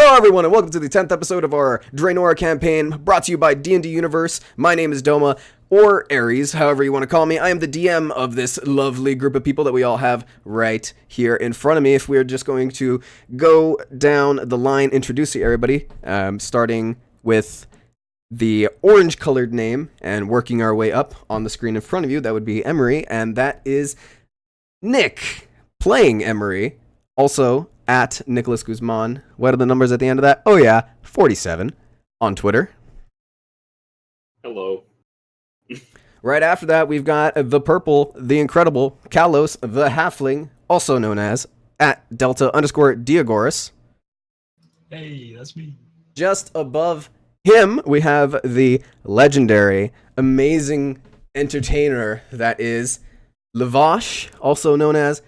Hello everyone and welcome to the 10th episode of our Draenora campaign, brought to you by D&D Universe. My name is Doma, or Ares, however you want to call me. I am the DM of this lovely group of people that we all have right here in front of me. If we're just going to go down the line introducing everybody, starting with the orange colored name and working our way up on the screen in front of you, that would be Emery, and that is Nick, playing Emery. Also, at Nicholas Guzman. What are the numbers at the end of that? Oh yeah, 47 on Twitter. Hello. Right after that, we've got the purple, the incredible Kalos, the halfling, also known as at Delta_Diagoras. Hey, that's me. Just above him, we have the legendary, amazing entertainer that is Lavash, also known as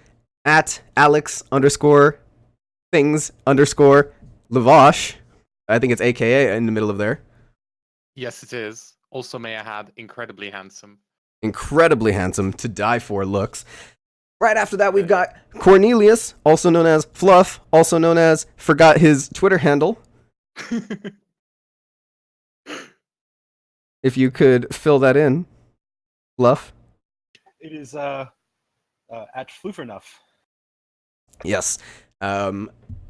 at Alex_things_Lavash. I think it's AKA in the middle of there. Yes, it is. Also, may I add, incredibly handsome. Incredibly handsome, to die for looks. Right after that, we've got Cornelius, also known as Fluff, also known as, forgot his Twitter handle. If you could fill that in, Fluff. It is at Floofernuff. Yes.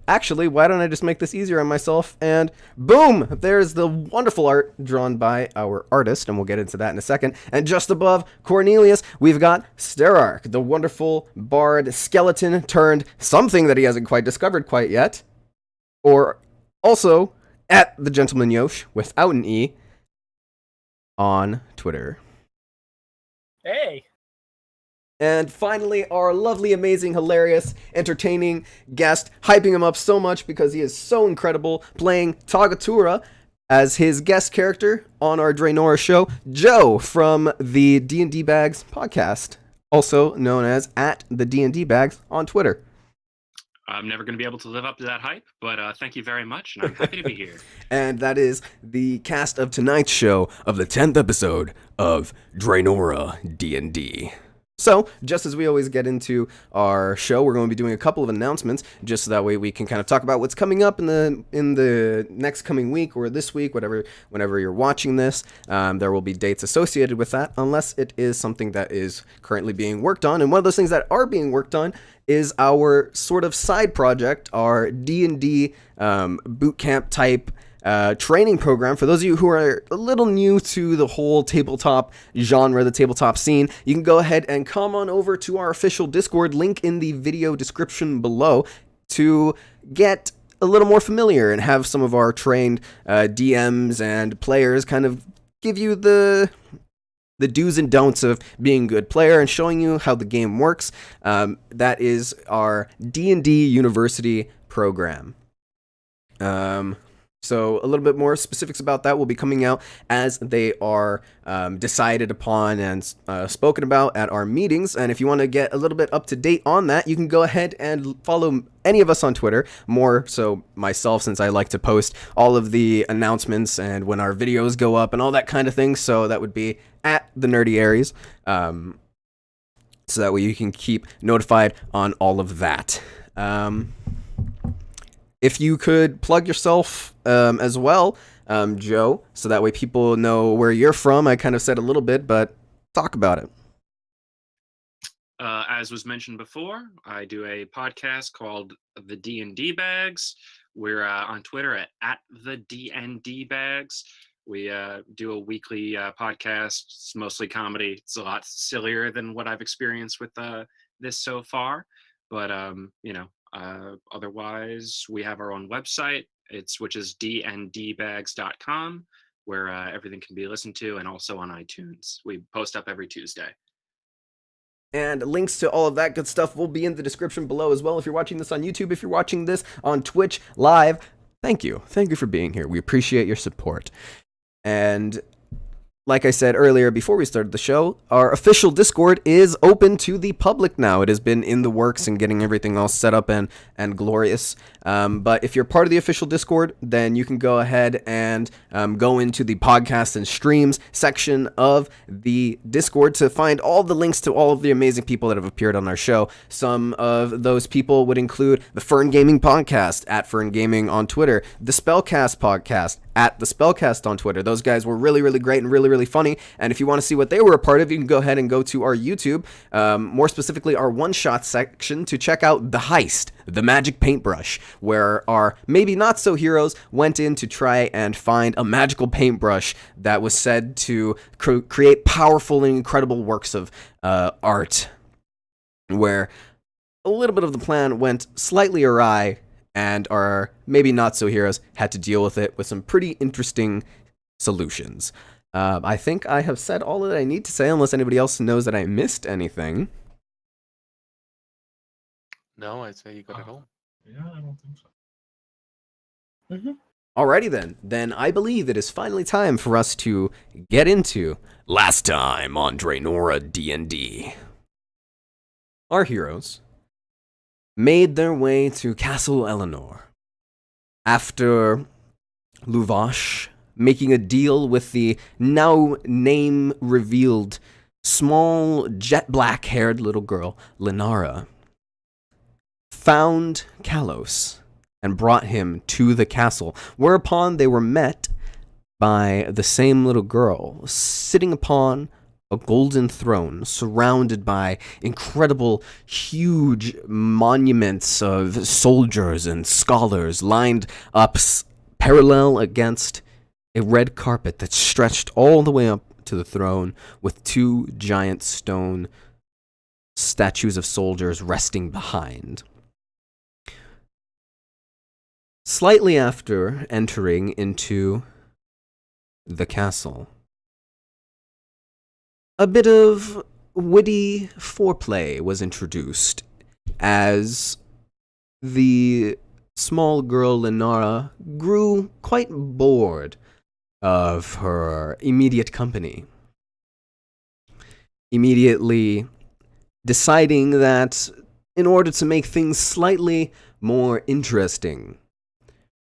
Actually, why don't I just make this easier on myself? And boom! There's the wonderful art drawn by our artist, and we'll get into that in a second. And just above Cornelius, we've got Sterark, the wonderful bard skeleton turned something that he hasn't quite discovered quite yet. Or also at the Gentleman Yosh, without an E, on Twitter. Hey. And finally, our lovely, amazing, hilarious, entertaining guest, hyping him up so much because he is so incredible, playing Tagatura as his guest character on our Draenora show, Joe from the D&D Bags podcast, also known as at the D&D Bags on Twitter. I'm never going to be able to live up to that hype, but thank you very much, and I'm happy to be here. And that is the cast of tonight's show of the 10th episode of Draenora D&D. So, just as we always get into our show, we're going to be doing a couple of announcements, just so that way we can kind of talk about what's coming up in the next coming week or this week, whenever you're watching this. There will be dates associated with that, unless it is something that is currently being worked on. And one of those things that are being worked on is our sort of side project, our D&D bootcamp type training program. For those of you who are a little new to the whole tabletop genre, the tabletop scene, you can go ahead and come on over to our official Discord, link in the video description below, to get a little more familiar and have some of our trained DMs and players kind of give you the do's and don'ts of being a good player and showing you how the game works. That is our D&D University program. So a little bit more specifics about that will be coming out as they are decided upon and spoken about at our meetings. And if you want to get a little bit up to date on that, you can go ahead and follow any of us on Twitter. More so myself, since I like to post all of the announcements and when our videos go up and all that kind of thing. So that would be at the Nerdy Aries. So that way you can keep notified on all of that. If you could plug yourself as well, Joe, so that way people know where you're from. I kind of said a little bit, but talk about it. As was mentioned before, I do a podcast called The D&D Bags. We're on Twitter at the D&D Bags. We do a weekly podcast. It's mostly comedy. It's a lot sillier than what I've experienced with this so far, but otherwise, we have our own website, which is dndbags.com, where everything can be listened to, and also on iTunes. We post up every Tuesday. And links to all of that good stuff will be in the description below as well. If you're watching this on YouTube, if you're watching this on Twitch live, thank you. Thank you for being here. We appreciate your support. And like I said earlier before we started the show, our official Discord is open to the public now. It has been in the works and getting everything all set up and glorious. But if you're part of the official Discord, then you can go ahead and go into the podcast and streams section of the Discord to find all the links to all of the amazing people that have appeared on our show. Some of those people would include the Fern Gaming Podcast, at Fern Gaming on Twitter, the Spellcast Podcast, at the Spellcast on Twitter. Those guys were really, really great and really, really funny. And if you want to see what they were a part of, you can go ahead and go to our YouTube, more specifically our one-shot section, to check out The Heist, the magic paintbrush, where our maybe not so heroes went in to try and find a magical paintbrush that was said to create powerful and incredible works of art, where a little bit of the plan went slightly awry, and our maybe not so heroes had to deal with it with some pretty interesting solutions. I think I have said all that I need to say, unless anybody else knows that I missed anything. No, I'd say you got it all. Yeah, I don't think so. Alrighty then. Then I believe it is finally time for us to get into Last Time on Draenora D&D. Our heroes made their way to Castle Eleanor after Luvash making a deal with the now name-revealed small jet-black-haired little girl, Lenara, found Kalos and brought him to the castle, whereupon they were met by the same little girl sitting upon a golden throne surrounded by incredible, huge monuments of soldiers and scholars lined up parallel against a red carpet that stretched all the way up to the throne, with two giant stone statues of soldiers resting behind. Slightly after entering into the castle, a bit of witty foreplay was introduced as the small girl Lenara grew quite bored of her immediate company, immediately deciding that in order to make things slightly more interesting,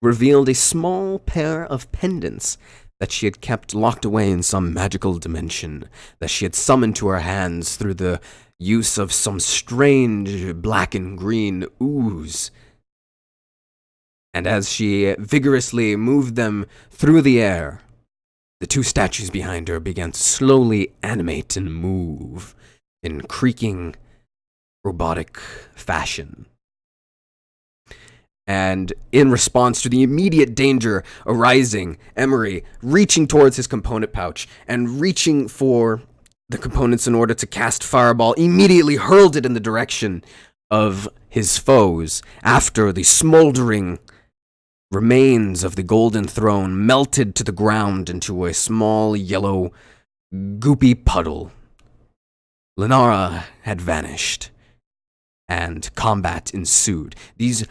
revealed a small pair of pendants that she had kept locked away in some magical dimension, that she had summoned to her hands through the use of some strange black and green ooze. And as she vigorously moved them through the air, the two statues behind her began to slowly animate and move in creaking, robotic fashion. And in response to the immediate danger arising, Emery, reaching towards his component pouch and reaching for the components in order to cast Fireball, immediately hurled it in the direction of his foes after the smoldering remains of the golden throne melted to the ground into a small yellow goopy puddle. Lenara had vanished, and combat ensued. These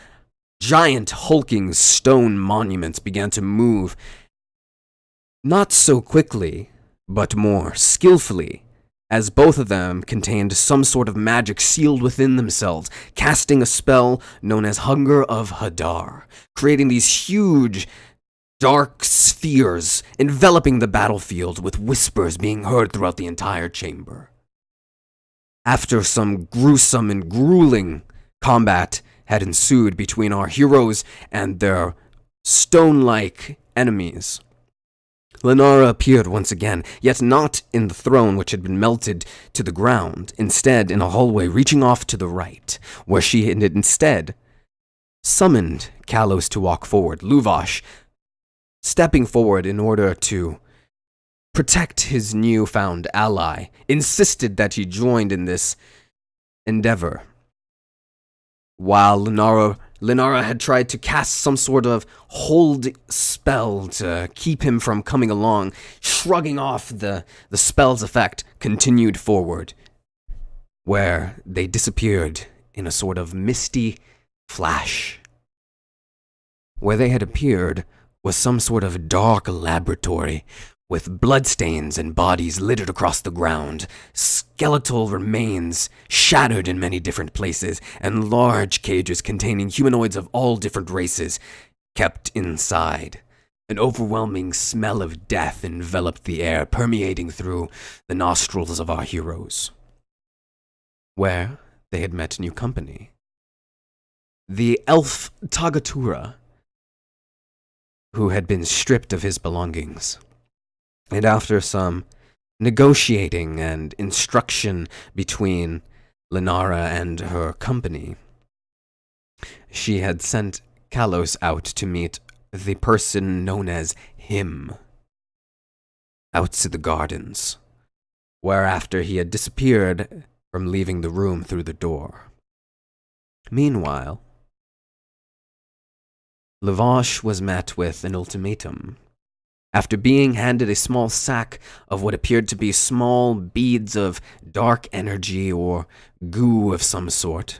giant hulking stone monuments began to move, not so quickly, but more skillfully, as both of them contained some sort of magic sealed within themselves, casting a spell known as Hunger of Hadar, creating these huge, dark spheres enveloping the battlefield, with whispers being heard throughout the entire chamber. After some gruesome and grueling combat had ensued between our heroes and their stone-like enemies, Lenara appeared once again, yet not in the throne which had been melted to the ground, instead in a hallway reaching off to the right, where she had instead summoned Kalos to walk forward, Luvash stepping forward in order to protect his newfound ally, insisted that he joined in this endeavor. While Lenara had tried to cast some sort of hold spell to keep him from coming along, shrugging off the spell's effect, continued forward, where they disappeared in a sort of misty flash. Where they had appeared was some sort of dark laboratory with bloodstains and bodies littered across the ground, skeletal remains shattered in many different places, and large cages containing humanoids of all different races kept inside. An overwhelming smell of death enveloped the air, permeating through the nostrils of our heroes. Where they had met new company. The elf Tagatura, who had been stripped of his belongings. And after some negotiating and instruction between Lenara and her company, she had sent Kalos out to meet the person known as him, out to the gardens, whereafter he had disappeared from leaving the room through the door. Meanwhile, Lavash was met with an ultimatum. After being handed a small sack of what appeared to be small beads of dark energy or goo of some sort,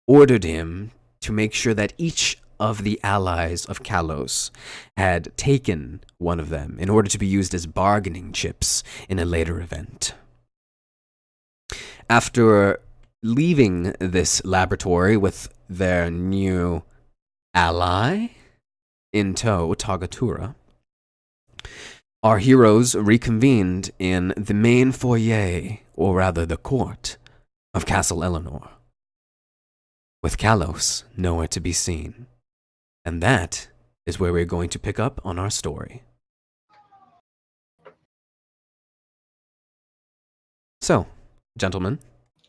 ordered him to make sure that each of the allies of Kalos had taken one of them in order to be used as bargaining chips in a later event. After leaving this laboratory with their new ally in tow, Tagatura, our heroes reconvened in the main foyer, or rather the court, of Castle Eleanor, with Kalos nowhere to be seen. And that is where we're going to pick up on our story. So, gentlemen,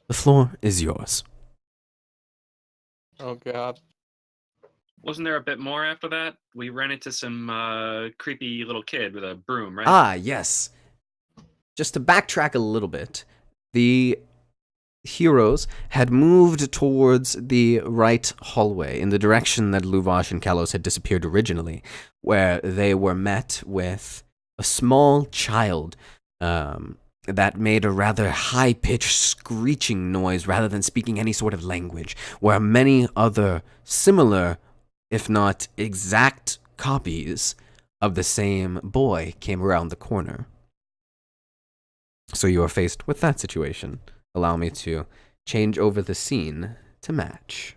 the floor is yours. Oh god. Wasn't there a bit more after that? We ran into some creepy little kid with a broom, right? Ah, yes. Just to backtrack a little bit, the heroes had moved towards the right hallway in the direction that Luvash and Kalos had disappeared originally, where they were met with a small child that made a rather high-pitched screeching noise rather than speaking any sort of language, where many other similar, if not exact, copies of the same boy came around the corner. So you are faced with that situation. Allow me to change over the scene to match.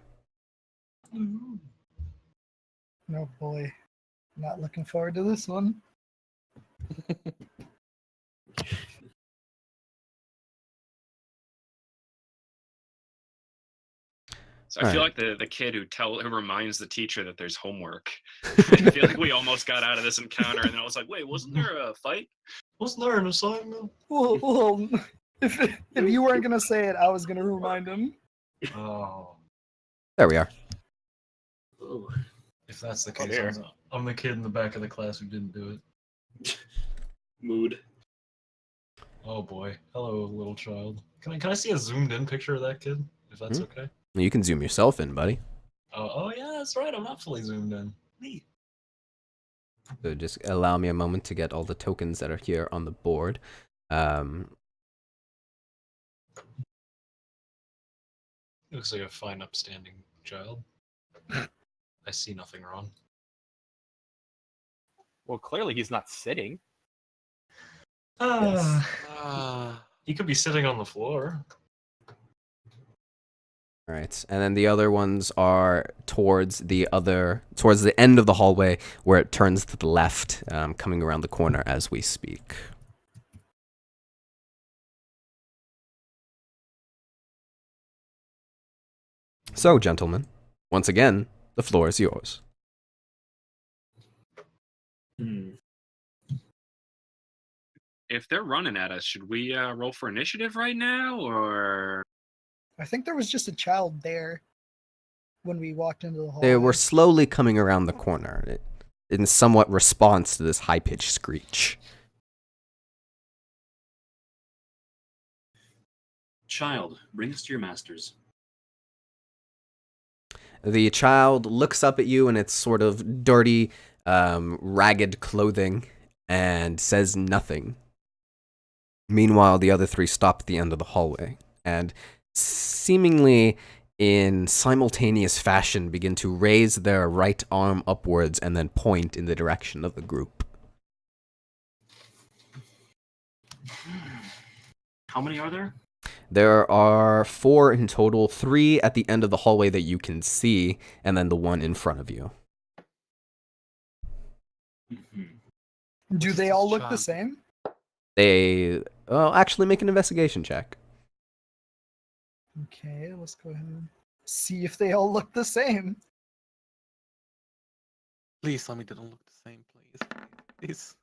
Oh boy. Not looking forward to this one. So I feel like the kid who reminds the teacher that there's homework. I feel like we almost got out of this encounter, and then I was like, wait, wasn't there a fight? Wasn't there an assignment? Well, if you weren't gonna say it, I was gonna remind him. Oh. There we are. Ooh. If that's the case, I'm the kid in the back of the class who didn't do it. Mood. Oh boy. Hello, little child. Can I see a zoomed in picture of that kid? If that's okay. You can zoom yourself in, buddy. Oh yeah, that's right. I'm not fully zoomed in. Neat. So just allow me a moment to get all the tokens that are here on the board. Looks like a fine, upstanding child. I see nothing wrong. Well, clearly he's not sitting. He could be sitting on the floor. All right, and then the other ones are towards the end of the hallway, where it turns to the left, coming around the corner as we speak. So, gentlemen, once again, the floor is yours. If they're running at us, should we roll for initiative right now, or? I think there was just a child there when we walked into the hall. They were slowly coming around the corner, in somewhat response to this high-pitched screech. Child, bring us to your masters. The child looks up at you in its sort of dirty, ragged clothing and says nothing. Meanwhile, the other three stop at the end of the hallway and seemingly in simultaneous fashion begin to raise their right arm upwards and then point in the direction of the group. How many are there? There are 4 in total, 3 at the end of the hallway that you can see, and then the one in front of you. Do they all look the same? Well, actually make an investigation check. Okay, let's go ahead and see if they all look the same. Please tell me they don't look the same, please. Please.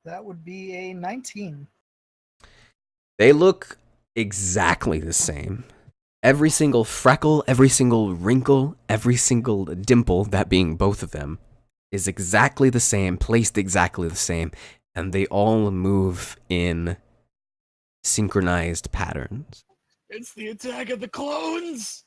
That would be a 19. They look exactly the same. Every single freckle, every single wrinkle, every single dimple, that being both of them, is exactly the same, placed exactly the same, and they all move in synchronized patterns. It's the attack of the clones!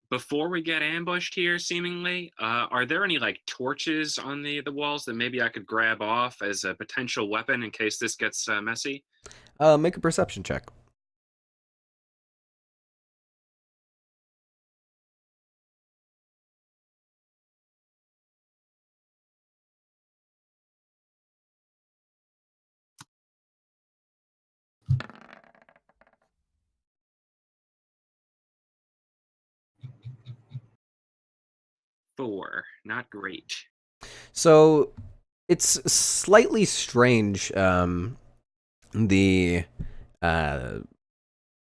Before we get ambushed here, seemingly, are there any like torches on the walls that maybe I could grab off as a potential weapon in case this gets messy? Make a perception check. Four, not great. So it's slightly strange, the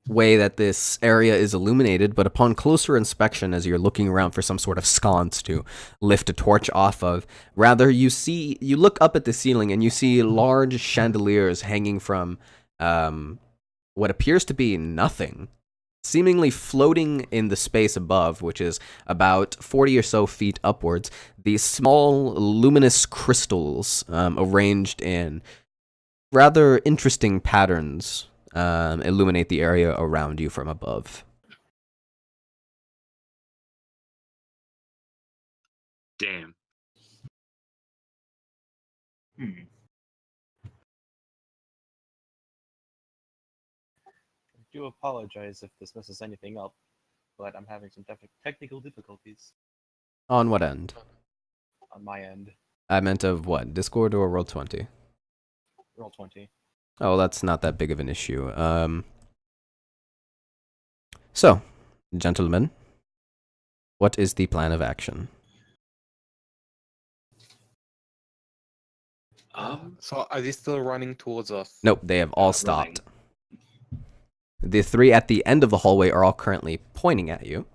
way that this area is illuminated, but upon closer inspection, as you're looking around for some sort of sconce to lift a torch off of, rather you look up at the ceiling and you see large chandeliers hanging from what appears to be nothing, seemingly floating in the space above, which is about 40 or so feet upwards. These small luminous crystals arranged in rather interesting patterns illuminate the area around you from above. Damn. Hmm. I do apologize if this messes anything up, but I'm having some technical difficulties On what end? on my end. I meant of what? Discord or Roll20? Roll20. Oh, that's not that big of an issue. So, gentlemen, what is the plan of action? So are they still running towards us? Nope, they have all stopped. The 3 at the end of the hallway are all currently pointing at you.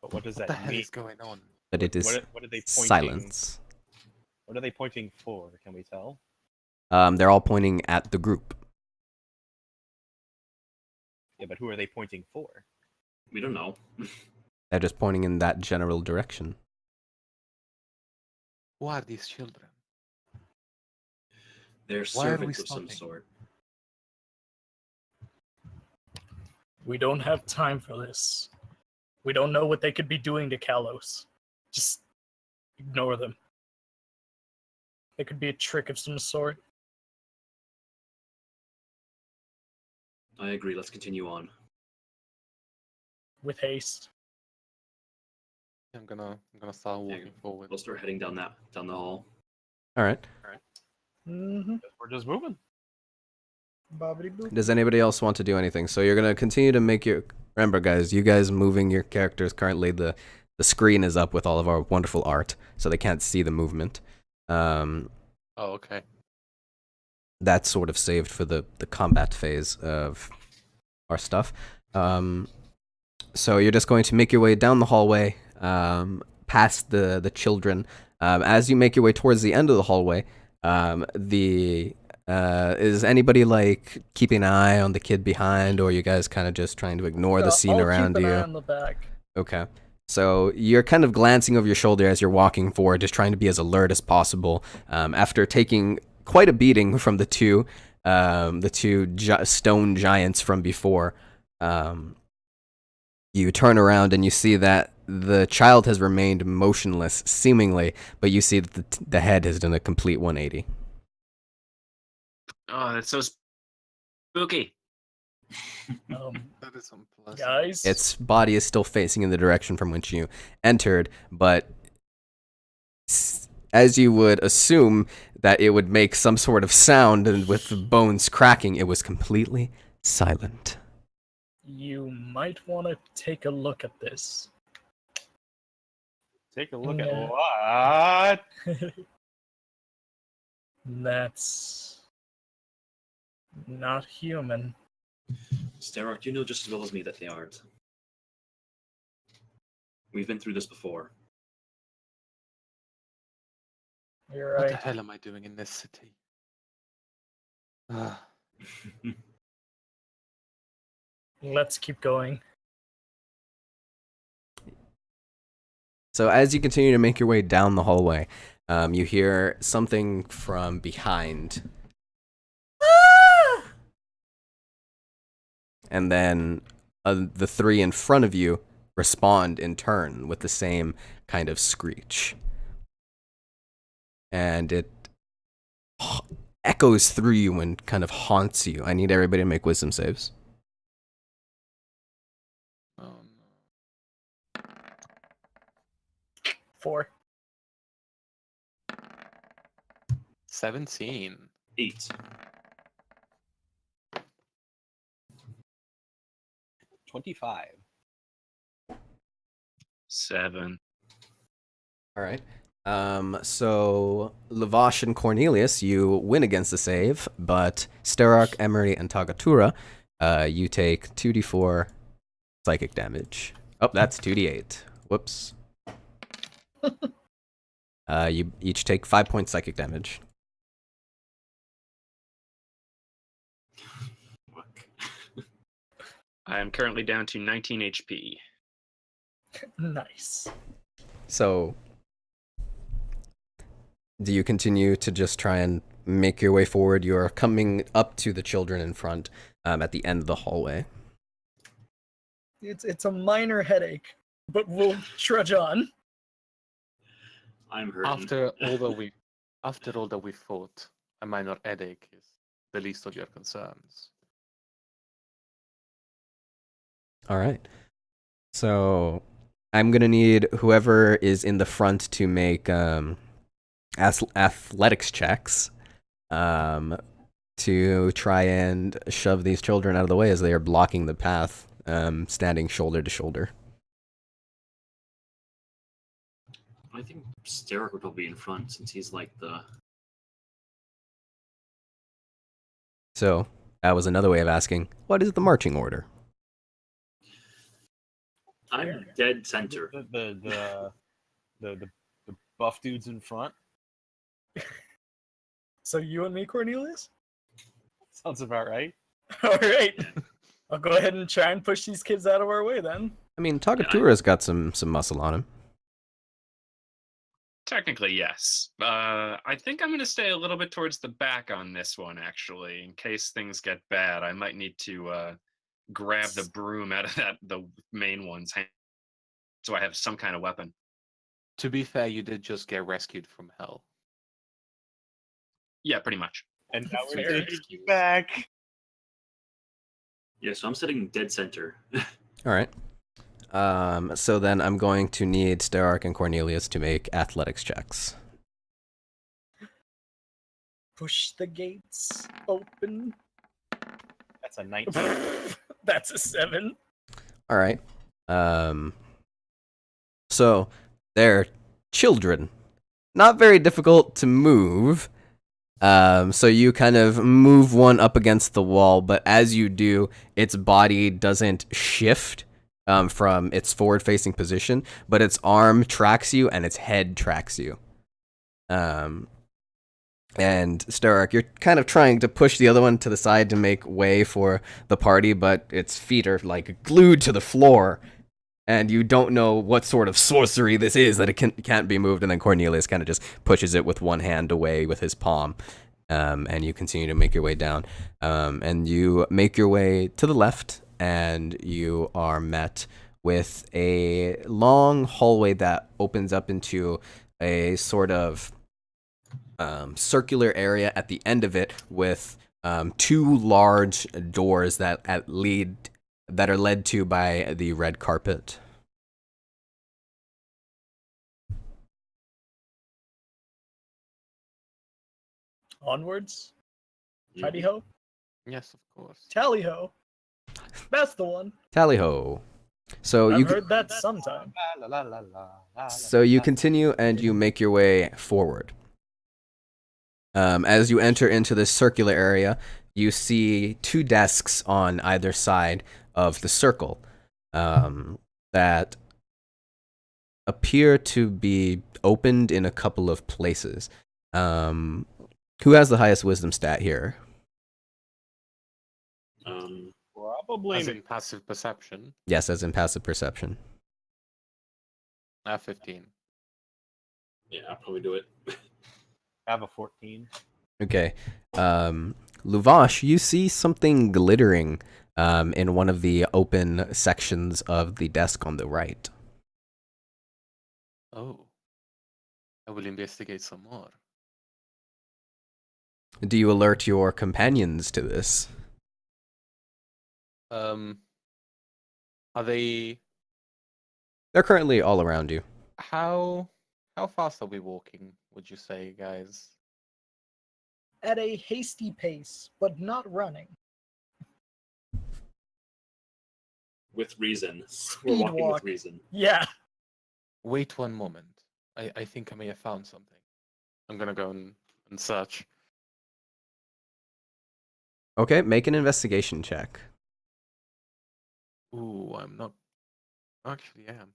But what does What that the hell mean? is going on? But it is What are they pointing? silence. What are they pointing for? Can we tell? They're all pointing at the group. Yeah, but who are they pointing for? We don't know. They're just pointing in that general direction. Who are these children? They're Why are we servants of some stopping? sort. We don't have time for this. We don't know what they could be doing to Kalos. Just ignore them. It could be a trick of some sort. I agree. Let's continue on. With haste. I'm gonna start walking forward. We'll start heading down the hall. All right. Mm-hmm. We're just moving. Bobbity boop. Does anybody else want to do anything? So you're gonna continue to make your. Remember, guys, you guys moving your characters. Currently, the screen is up with all of our wonderful art, so they can't see the movement. Oh, okay. That's sort of saved for the combat phase of our stuff. So you're just going to make your way down the hallway, past the children. As you make your way towards the end of the hallway, is anybody like keeping an eye on the kid behind, or are you guys kind of just trying to ignore the scene around keep an you? eye on the back. Okay. So you're kind of glancing over your shoulder as you're walking forward, just trying to be as alert as possible. After taking quite a beating from the two stone giants from before, you turn around and you see that the child has remained motionless, seemingly, but you see that the head has done a complete 180. Oh, that's so spooky. That is unpleasant. Guys, Its body is still facing in the direction from which you entered, but as you would assume that it would make some sort of sound and with the bones cracking, it was completely silent. you might want to take a look at this. Take a look at Yeah. what? That's not human. Starrock, you know just as well as me that they aren't. We've been through this before. You're What the right. hell am I doing in this city? Ah, Let's keep going. So as you continue to make your way down the hallway, you hear something from behind. And then the three in front of you respond in turn with the same kind of screech. And it echoes through you and kind of haunts you. I need everybody to make wisdom saves. oh no. 4. 17. 8. 25. 7. All right. So Lavash and Cornelius, you win against the save, but Starrock, Emery, and Tagatura, you take 2d4 psychic damage. Oh, that's 2d8. Whoops. You each take 5 points psychic damage. I am currently down to 19 HP. Nice. So, do you continue to just try and make your way forward? You're coming up to the children in front at the end of the hallway. It's a minor headache, but we'll trudge on. I'm hurting. After all that we fought, a minor headache is the least of your concerns. All right. So, I'm going to need whoever is in the front to make athletics checks to try and shove these children out of the way as they are blocking the path, standing shoulder to shoulder. I think Starrock would probably be in front since he's like the... So, that was another way of asking, what is the marching order? I'm dead center. The buff dudes in front. So you and me, Cornelius? Sounds about right. All right. I'll go ahead and try and push these kids out of our way then. I mean, Tagatura's got some muscle on him. Technically, yes. I think I'm going to stay a little bit towards the back on this one, actually. In case things get bad, I might need to grab the broom out of the main one's hand so I have some kind of weapon. To be fair, you did just get rescued from hell. Yeah, pretty much. And now we're Fair. taking you back. Yeah, so I'm sitting dead center. All right. So then I'm going to need Starrock and Cornelius to make athletics checks. Push the gates open. That's a 19. That's a 7. All right. So they're children. Not very difficult to move. So you kind of move one up against the wall, but as you do, its body doesn't shift from its forward-facing position, but its arm tracks you and its head tracks you. And Starrock, you're kind of trying to push the other one to the side to make way for the party, but its feet are like glued to the floor, and you don't know what sort of sorcery this is that it can't be moved. And then Cornelius kind of just pushes it with one hand away with his palm, and you continue to make your way down. And you make your way to the left, and you are met with a long hallway that opens up into a sort of circular area at the end of it with two large doors that are led to by the red carpet. Onwards. Yeah. Tidy ho. Yes, of course. Tally ho. That's the one. Tally ho. So I've you heard that sometime. La, la, la, la, la, so la, you la. continue and you make your way forward. As you enter into this circular area, you see two desks on either side of the circle that appear to be opened in a couple of places. Who has the highest wisdom stat here? Probably As me. in passive perception, Yes, as in passive perception. 15. Yeah, I'll probably do it. I have a 14. Okay. Luvash, you see something glittering in one of the open sections of the desk on the right. Oh. I will investigate some more. Do you alert your companions to this? Are they... They're currently all around you. How fast are we walking, would you say, guys? At a hasty pace, but not running. With reason. We're Speed walking walk. with reason. Yeah. Wait one moment. I think I may have found something. I'm gonna go and search. Okay, make an investigation check. Ooh, I'm not... Actually, I am.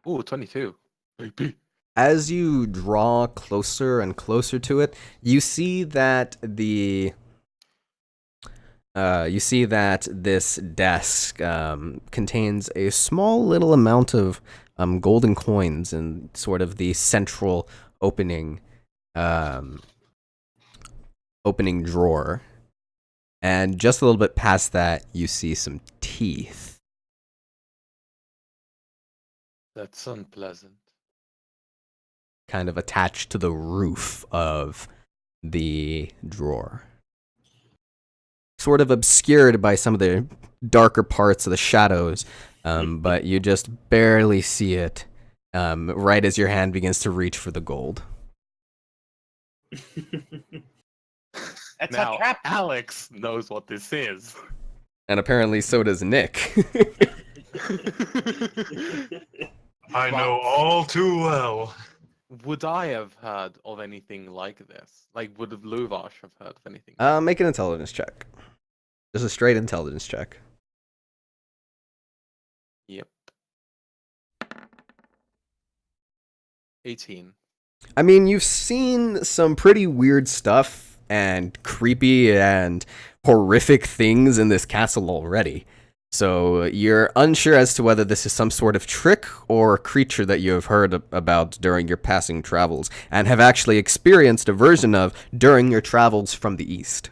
Ooh, 22. Baby. As you draw closer and closer to it, you see that this desk contains a small little amount of golden coins in sort of the central opening drawer. And just a little bit past that, you see some teeth. That's unpleasant. Kind of attached to the roof of the drawer. Sort of obscured by some of the darker parts of the shadows, but you just barely see it right as your hand begins to reach for the gold. That's Now, a trap. Alex knows what this is. And apparently so does Nick. I know all too well. Would I have heard of anything like this? Like, would Luvash have heard of anything? Make an intelligence check. Just a straight intelligence check. Yep. 18. I mean, you've seen some pretty weird stuff and creepy and horrific things in this castle already. So you're unsure as to whether this is some sort of trick or creature that you have heard about during your passing travels and have actually experienced a version of during your travels from the east.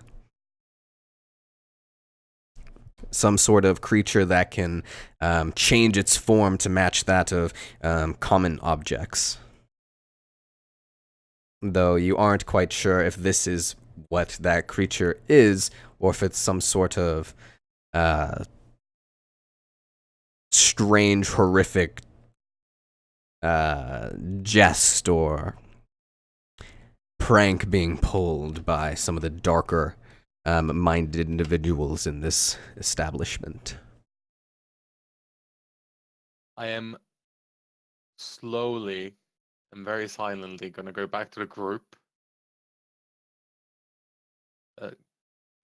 Some sort of creature that can change its form to match that of common objects. Though you aren't quite sure if this is what that creature is, or if it's some sort of strange, horrific jest or prank being pulled by some of the darker minded individuals in this establishment. I am slowly and very silently gonna go back to the group.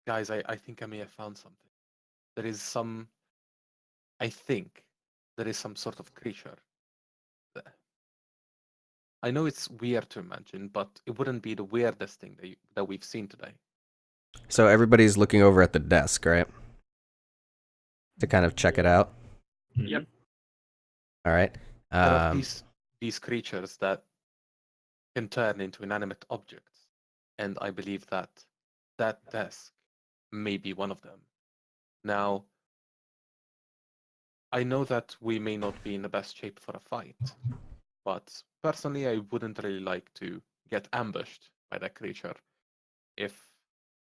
Guys, I think I may have found something. There is some... I think there is some sort of creature there. I know it's weird to imagine, but it wouldn't be the weirdest thing that we've seen today. So everybody's looking over at the desk, right? To kind of check it out. Yep. All right. There are these creatures that can turn into inanimate objects, and I believe that desk may be one of them. Now, I know that we may not be in the best shape for a fight, but personally, I wouldn't really like to get ambushed by that creature. If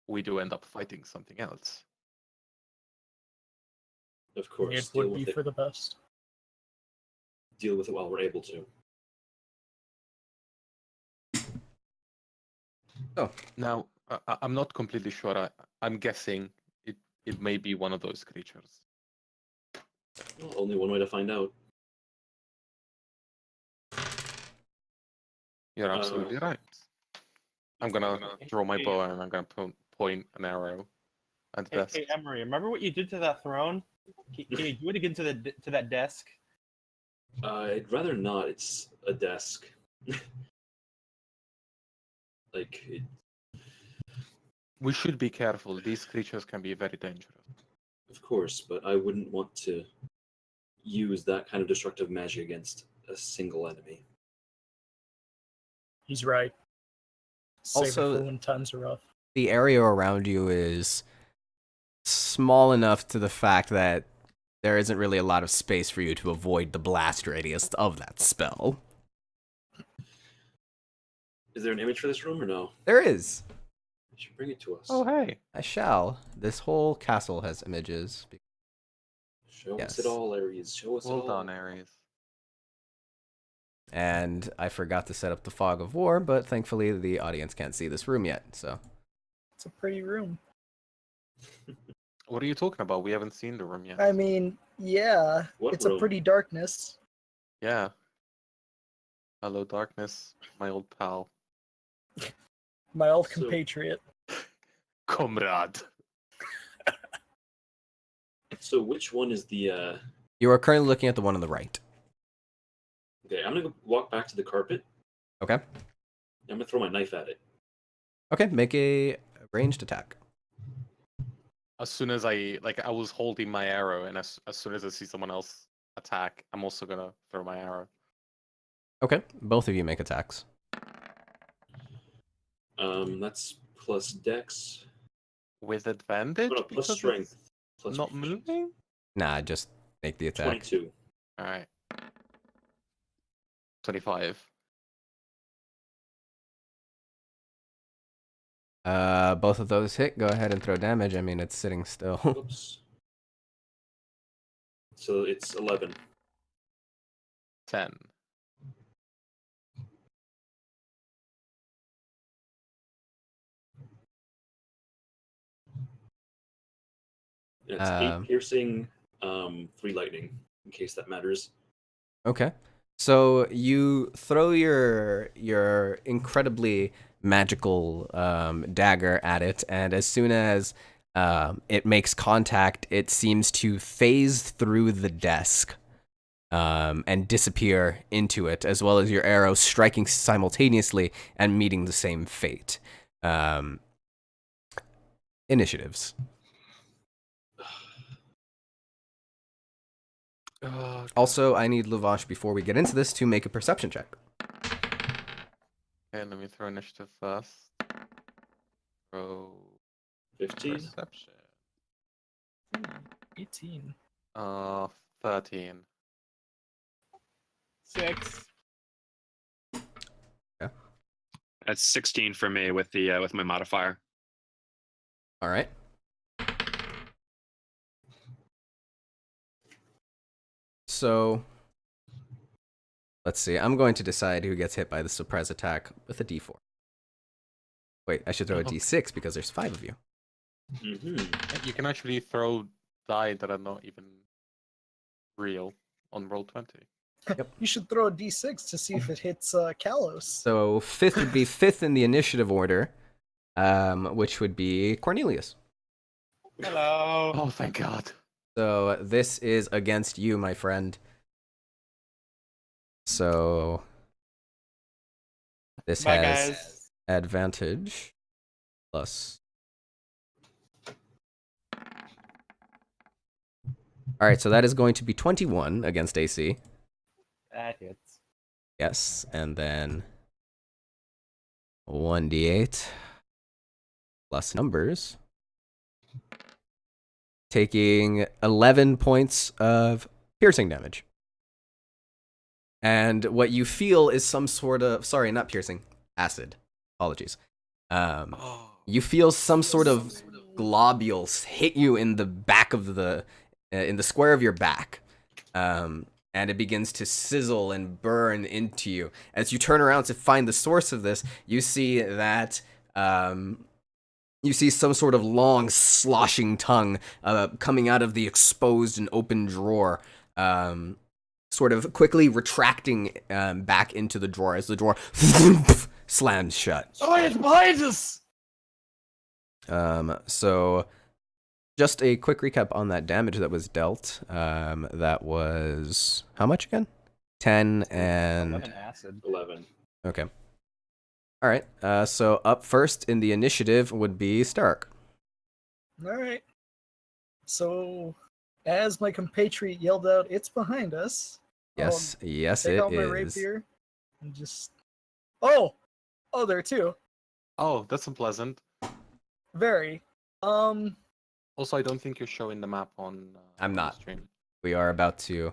we do end up fighting something else. Of course, It would be for the best. deal with it while we're able to. Now, I'm not completely sure. I'm guessing it may be one of those creatures. Well, only one way to find out. You're absolutely right. I'm gonna draw my bow and I'm gonna point an arrow at the desk. Hey, Emery, remember what you did to that throne? Can you do it again to that desk? I'd rather not. It's a desk. We should be careful. These creatures can be very dangerous. Of course, but I wouldn't want to use that kind of destructive magic against a single enemy. He's right. Save Also- it for when times are rough. The area around you is small enough to the fact that there isn't really a lot of space for you to avoid the blast radius of that spell. Is there an image for this room or no? There is. You should bring it to us. Oh, hey. I shall. This whole castle has images. Show yes. us it all, Ares. Show us it all. Well done, Ares. And I forgot to set up the fog of war, but thankfully the audience can't see this room yet, so. It's a pretty room. What are you talking about? We haven't seen the room yet. I mean, yeah, What it's a room? pretty darkness. Yeah. Hello, darkness, my old pal. My old So- compatriot. Comrade. So which one is the... You are currently looking at the one on the right. Okay, I'm going to walk back to the carpet. Okay. I'm going to throw my knife at it. Okay, make a ranged attack. As soon as I was holding my arrow, and as soon as I see someone else attack, I'm also gonna throw my arrow. Okay, both of you make attacks. That's plus dex. With advantage? No, plus because it's strength. Plus not proficiency. moving? Nah, just make the attack. 22. Alright. 25. Both of those hit. Go ahead and throw damage. I mean, it's sitting still. Oops. So it's 11. 10. Yeah, it's 8 piercing, 3 lightning, in case that matters. Okay. So you throw your incredibly magical dagger at it, and as soon as it makes contact, it seems to phase through the desk and disappear into it, as well as your arrow striking simultaneously and meeting the same fate. Initiatives. Also, I need Lavash, before we get into this, to make a perception check. Okay, let me throw initiative first. Throw 15. perception. 18. 13. 6. That's 16 for me with the with my modifier. All right. So, let's see. I'm going to decide who gets hit by the surprise attack with a d4. Wait, I should throw a d6 because there's 5 of you. Mm-hmm. You can actually throw die that are not even real on roll 20. You should throw a d6 to see if it hits Kalos. So 5th would be 5th in the initiative order, which would be Cornelius. Hello. Oh, thank God. So this is against you, my friend. So this Bye, has guys. advantage plus. All right, so that is going to be 21 against AC. That hits. Yes, and then 1d8 plus numbers, taking 11 points of piercing damage. And what you feel is some sort of, sorry, not piercing, acid. Apologies. Oh. You feel some sort of globules hit you in the back of in the square of your back. And it begins to sizzle and burn into you. As you turn around to find the source of this, you see that you see some sort of long, sloshing tongue coming out of the exposed and open drawer, sort of quickly retracting back into the drawer as the drawer slams shut. Oh, it's behind us! So, just a quick recap on that damage that was dealt. That was how much again? 10 and 11 acid. 11. okay. All right. So up first in the initiative would be Stark. All right. So, as my compatriot yelled out, "It's behind us." Yes, yes, Take it out my is. rapier and just. Oh, there too. Oh, that's unpleasant. Very. Also, I don't think you're showing the map on. I'm on the not. stream. We are about to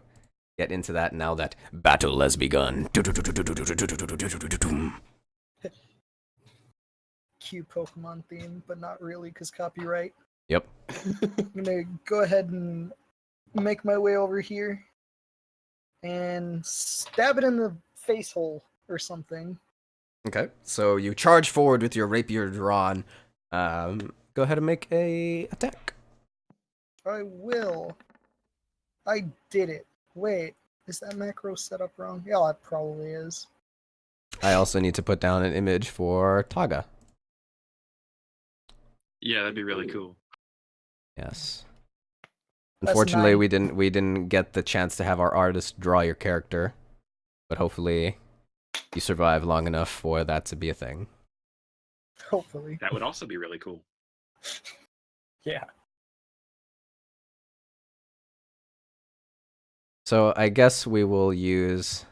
get into that now that battle has begun. Cue Pokemon theme, but not really because copyright. Yep. I'm gonna go ahead and make my way over here and stab it in the face hole or something. Okay. So you charge forward with your rapier drawn. Go ahead and make a attack. I will. I did it. Wait, is that macro set up wrong? Yeah, it probably is. I also need to put down an image for Taga. Yeah, that'd be really cool. Yes. That's Unfortunately, 9. we didn't get the chance to have our artist draw your character, but hopefully you survive long enough for that to be a thing. Hopefully. That would also be really cool. Yeah. So I guess we will use.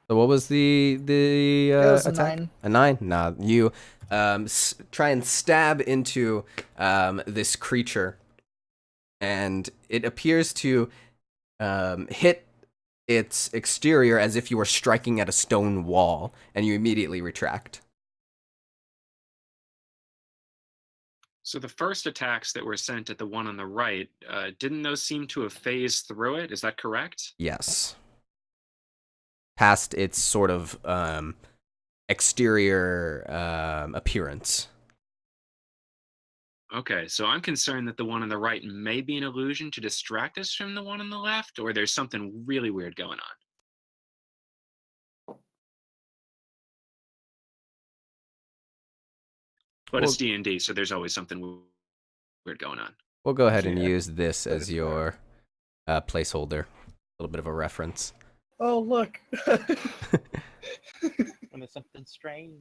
So what was the It was a attack? 9. A 9? Nah, you try and stab into this creature, and it appears to hit its exterior as if you were striking at a stone wall, and you immediately retract. So the first attacks that were sent at the one on the right, didn't those seem to have phased through it? Is that correct? Yes. Past its sort of exterior appearance. Okay, so I'm concerned that the one on the right may be an illusion to distract us from the one on the left, or there's something really weird going on. But it's D&D, so there's always something weird going on. We'll go ahead and Yeah. use this That as is your placeholder. A little bit of a reference. Oh, look. When there's something strange.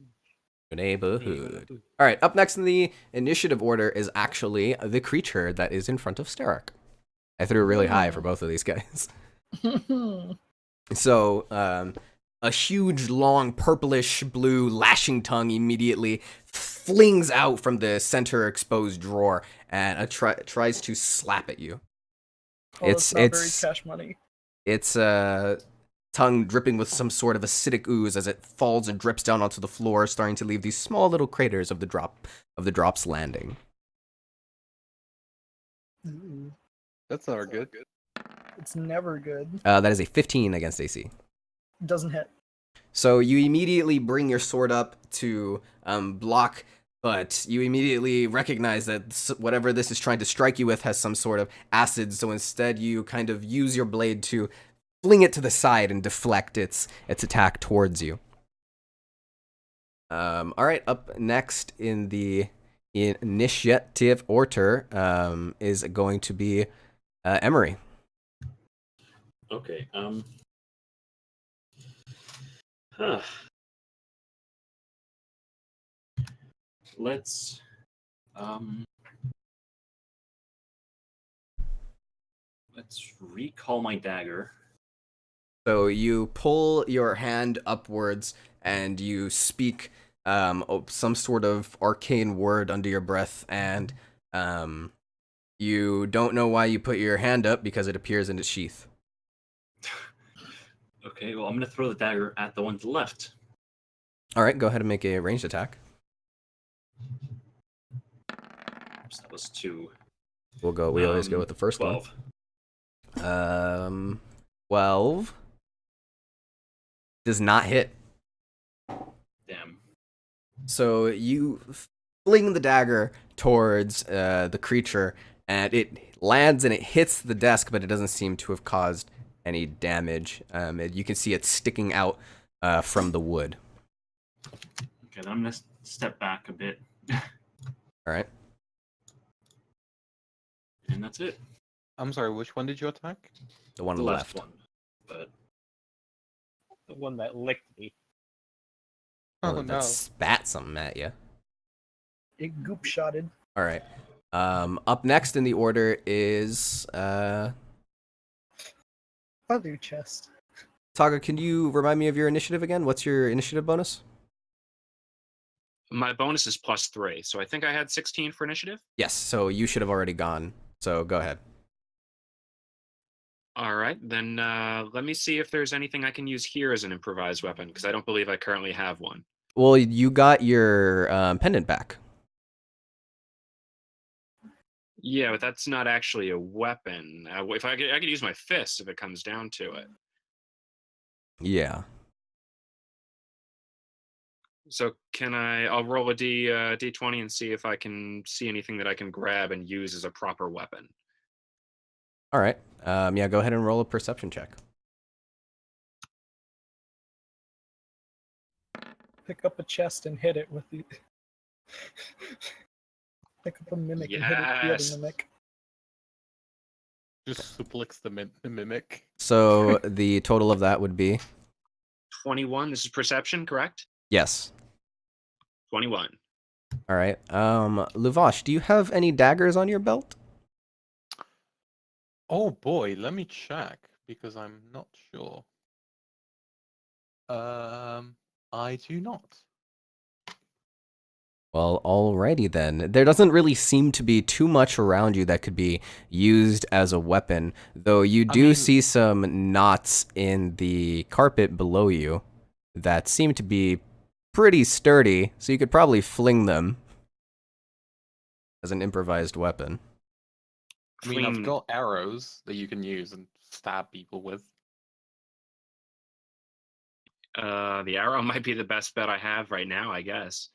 Neighborhood. All right, up next in the initiative order is actually the creature that is in front of Sterak. I threw really high for both of these guys. So, a huge, long, purplish blue lashing tongue immediately flings out from the center exposed drawer and tries to slap at you. It's not very cash money. It's tongue dripping with some sort of acidic ooze as it falls and drips down onto the floor, starting to leave these small little craters of the drop's landing. Ooh, That's not good. it's never good. That is a 15 against AC. Doesn't hit. So you immediately bring your sword up to block, but you immediately recognize that whatever this is trying to strike you with has some sort of acid, so instead you kind of use your blade to fling it to the side and deflect its attack towards you. All right, up next in the initiative order is going to be Emery. Okay. Let's recall my dagger. So you pull your hand upwards and you speak some sort of arcane word under your breath, and you don't know why you put your hand up because it appears in its sheath. Okay, well, I'm going to throw the dagger at the one to the left. All right, go ahead and make a ranged attack. So that was 2. We always go with the first 12. one. 12 does not hit. Damn. So you fling the dagger towards the creature, and it lands and it hits the desk, but it doesn't seem to have caused any damage. You can see it sticking out from the wood. Okay, then I'm gonna step back a bit. All right. And that's it. I'm sorry, which one did you attack? The one The on the last left. one. But The one that licked me. The Oh one no. that spat something at you. It goop shotted. All right. Up next in the order is Other chest. Taga. Can you remind me of your initiative again? What's your initiative bonus? My bonus is +3, so I think I had 16 for initiative. Yes. So you should have already gone. So go ahead. All right, then let me see if there's anything I can use here as an improvised weapon, because I don't believe I currently have one. Well, you got your pendant back. Yeah, but that's not actually a weapon. If I could use my fist if it comes down to it. Yeah. So can I'll roll a d20 and see if I can see anything that I can grab and use as a proper weapon. All right. Yeah, go ahead and roll a perception check. Pick up a chest and hit it with the. Pick up a mimic and hit it with the Yes. other mimic. Just suplex the mimic. So the total of that would be 21. This is perception, correct? yes. 21. All right. Luvash, do you have any daggers on your belt? Oh boy, let me check because I'm not sure. I do not. Well, alrighty then. There doesn't really seem to be too much around you that could be used as a weapon, though you do see some knots in the carpet below you that seem to be pretty sturdy, so you could probably fling them as an improvised weapon. I mean, I've Fling- got arrows that you can use and stab people with. The arrow might be the best bet I have right now, I guess.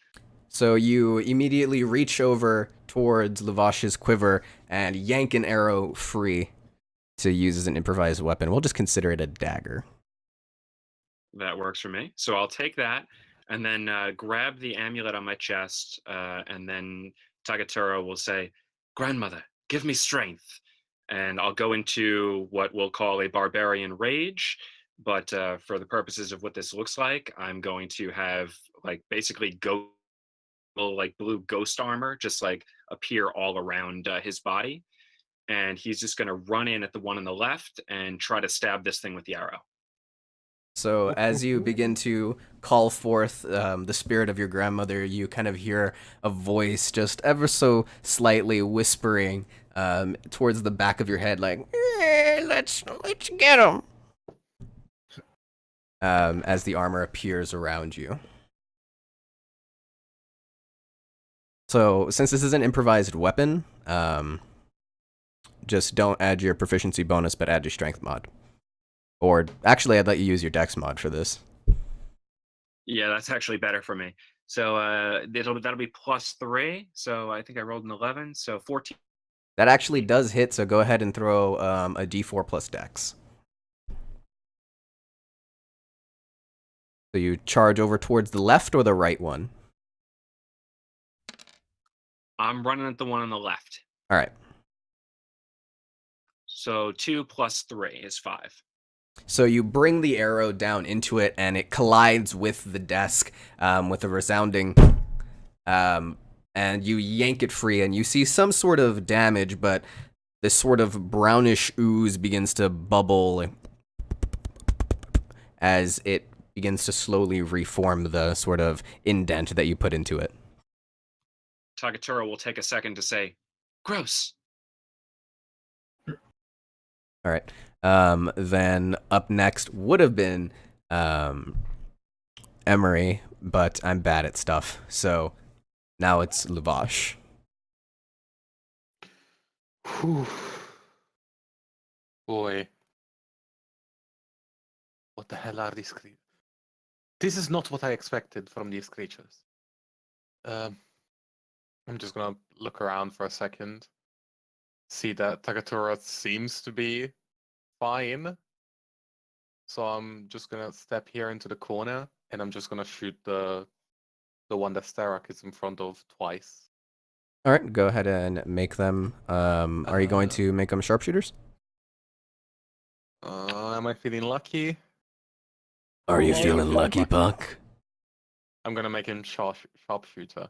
So you immediately reach over towards Luvash's quiver and yank an arrow free to use as an improvised weapon. We'll just consider it a dagger. That works for me. So I'll take that and then grab the amulet on my chest, and then Tagaturo will say, "Grandmother, give me strength." And I'll go into what we'll call a barbarian rage. But for the purposes of what this looks like, I'm going to have basically blue ghost armor just appear all around his body. And he's just going to run in at the one on the left and try to stab this thing with the arrow. So as you begin to call forth the spirit of your grandmother, you kind of hear a voice just ever so slightly whispering towards the back of your head, like, let's get him. As the armor appears around you. So since this is an improvised weapon, just don't add your proficiency bonus, but add your strength mod. Or actually, I'd let you use your dex mod for this. Yeah, that's actually better for me. So that'll be +3. So I think I rolled an 11. So 14. That actually does hit, so go ahead and throw a d4 plus dex. So you charge over towards the left or the right one? I'm running at the one on the left. All right. So 2 + 3 is 5. So you bring the arrow down into it, and it collides with the desk with a resounding, and you yank it free, and you see some sort of damage, but this sort of brownish ooze begins to bubble as it begins to slowly reform the sort of indent that you put into it. Tagaturo will take a second to say, "Gross." All right. Then up next would have been Emery, but I'm bad at stuff. So now it's Luvash. Whew. Boy. What the hell are these creatures? This is not what I expected from these creatures. I'm just gonna look around for a second. See that Tagatura seems to be fine. So I'm just gonna step here into the corner and I'm just gonna shoot the one that Starak is in front of twice. All right, go ahead and make them. Are you going to make them sharpshooters? Am I feeling lucky? Are you Yeah, feeling you're lucky, Puck? I'm gonna make him sharpshooter.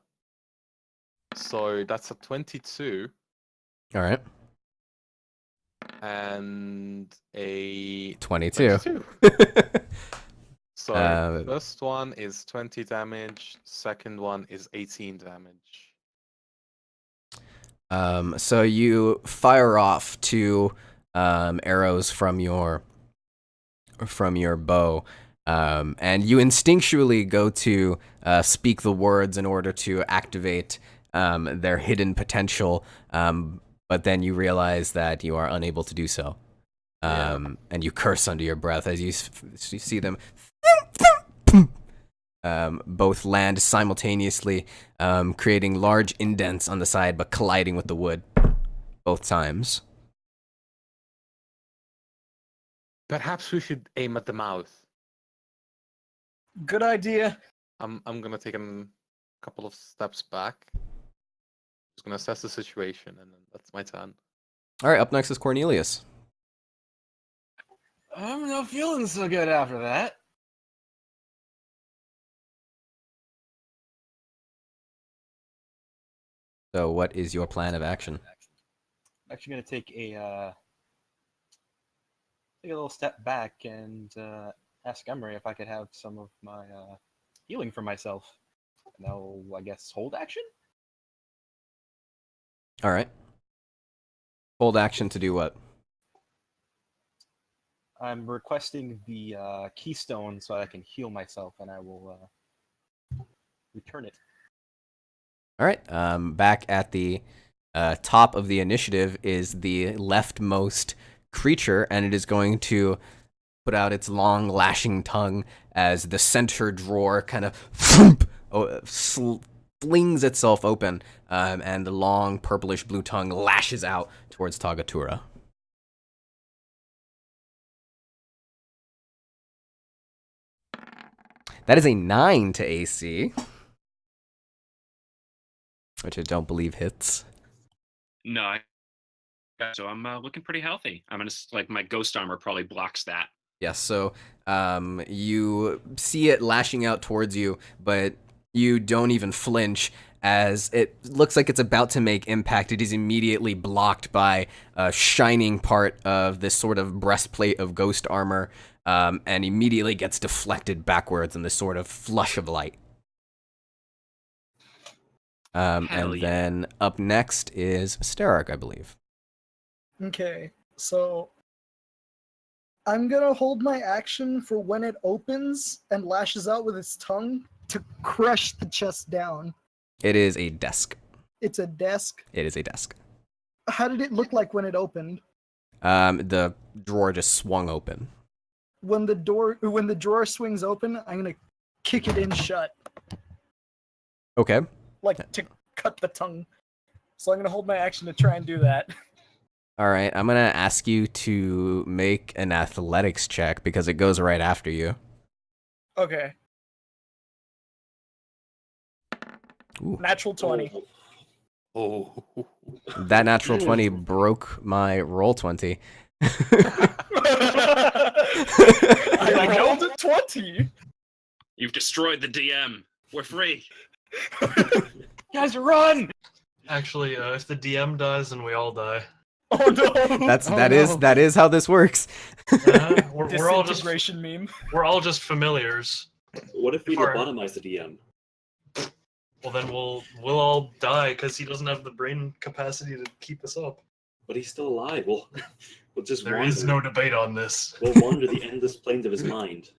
So that's a 22 All right, and a 22. 22. So first one is 20 damage, second one is 18 damage. So you fire off two arrows from your bow, and you instinctually go to speak the words in order to activate their hidden potential, but then you realize that you are unable to do so, and you curse under your breath as you see them both land simultaneously, creating large indents on the side but colliding with the wood both times. Perhaps we should aim at the mouth. Good idea. I'm gonna take a couple of steps back. Just gonna assess the situation, and then that's my turn. All right, up next is Cornelius. I'm not feeling so good after that. So what is your plan of action? I'm actually going to take a little step back and ask Emery if I could have some of my healing for myself. Now, I guess hold action? All right. Hold action to do what? I'm requesting the keystone so I can heal myself, and I will return it. All right. Back at the top of the initiative is the leftmost creature, and it is going to put out its long lashing tongue as the center drawer kind of flings itself open, and the long purplish blue tongue lashes out towards Tagatura. That is a 9 to AC, which I don't believe hits. No, so I'm looking pretty healthy. I'm gonna like my ghost armor probably blocks that. Yes, so you see it lashing out towards you, but you don't even flinch as it looks like it's about to make impact. It is immediately blocked by a shining part of this sort of breastplate of ghost armor, and immediately gets deflected backwards in this sort of flush of light. And then up next is Starak, I believe. Okay, so I'm gonna hold my action for when it opens and lashes out with its tongue to crush the chest down. It is a desk. It's a desk. It is a desk. How did it look like when it opened? The drawer just swung open. When the drawer swings open, I'm gonna kick it in shut, Okay. like to cut the tongue. So I'm gonna hold my action to try and do that. All right, I'm going to ask you to make an athletics check because it goes right after you. Okay. Ooh. Natural 20. Oh. That natural 20 broke my roll 20. I rolled a 20. You've destroyed the DM. We're free. Guys, run! Actually, if the DM dies, then we all die. Oh no! That is how this works. We're all just Disintegration meme. we're all just familiars. What if we Or- lobotomize the DM? Well, then we'll all die because he doesn't have the brain capacity to keep us up. But he's still alive. We'll just There wander. is no debate on this. We'll wander the endless plains of his mind.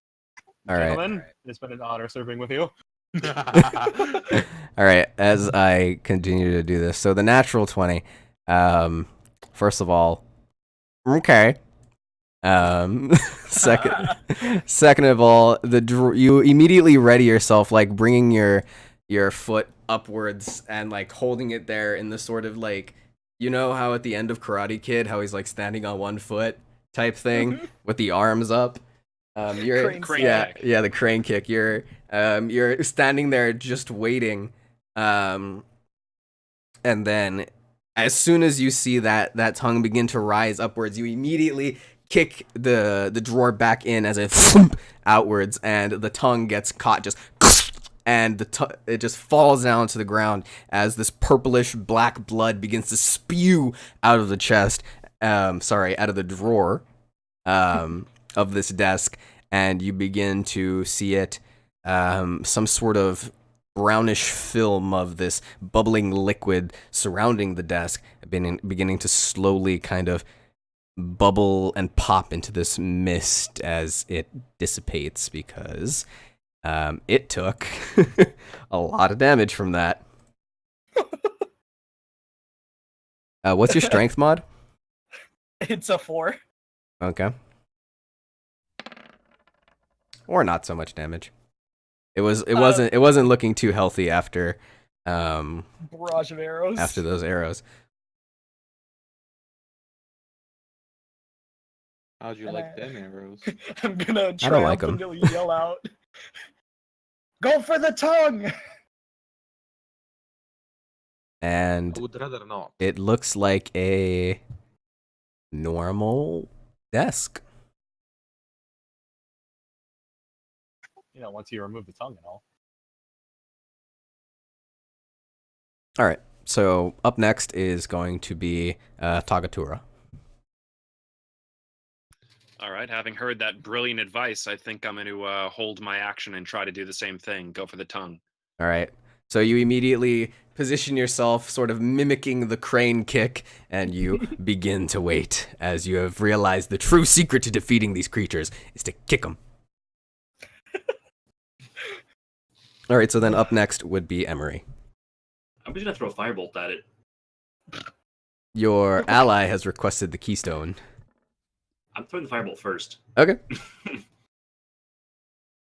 All right. Gentlemen, it's been an honor serving with you. All right, as I continue to do this, so the natural 20. First of all, okay. Second, second of all, you immediately ready yourself, like bringing your foot upwards and like holding it there in the sort of like, you know how at the end of Karate Kid, how he's like standing on one foot type thing with the arms up. You're Crane yeah kick. yeah the crane kick. You're standing there just waiting, and then as soon as you see that tongue begin to rise upwards, you immediately kick the drawer back in as it thump outwards, and the tongue gets caught just, and it just falls down to the ground as this purplish black blood begins to spew out of the chest. Out of the drawer of this desk, and you begin to see it, some sort of brownish film of this bubbling liquid surrounding the desk, beginning to slowly kind of bubble and pop into this mist as it dissipates, because it took a lot of damage from that. What's your strength mod? It's a 4. Okay. Or not so much damage. It wasn't looking too healthy after Barrage of arrows. after those arrows. How'd you And like I- them arrows? I'm gonna I don't like 'em. triumphantly yell out. Go for the tongue. And I would rather not. it looks like a normal desk. You know, once you remove the tongue and all. All right. So up next is going to be Tagatura. All right, having heard that brilliant advice, I think I'm going to hold my action and try to do the same thing. Go for the tongue. All right. So you immediately position yourself, sort of mimicking the crane kick, and you begin to wait as you have realized the true secret to defeating these creatures is to kick them. All right. So then up next would be Emery. I'm just gonna throw a firebolt at it. Your ally has requested the keystone. I'm throwing the firebolt first. Okay.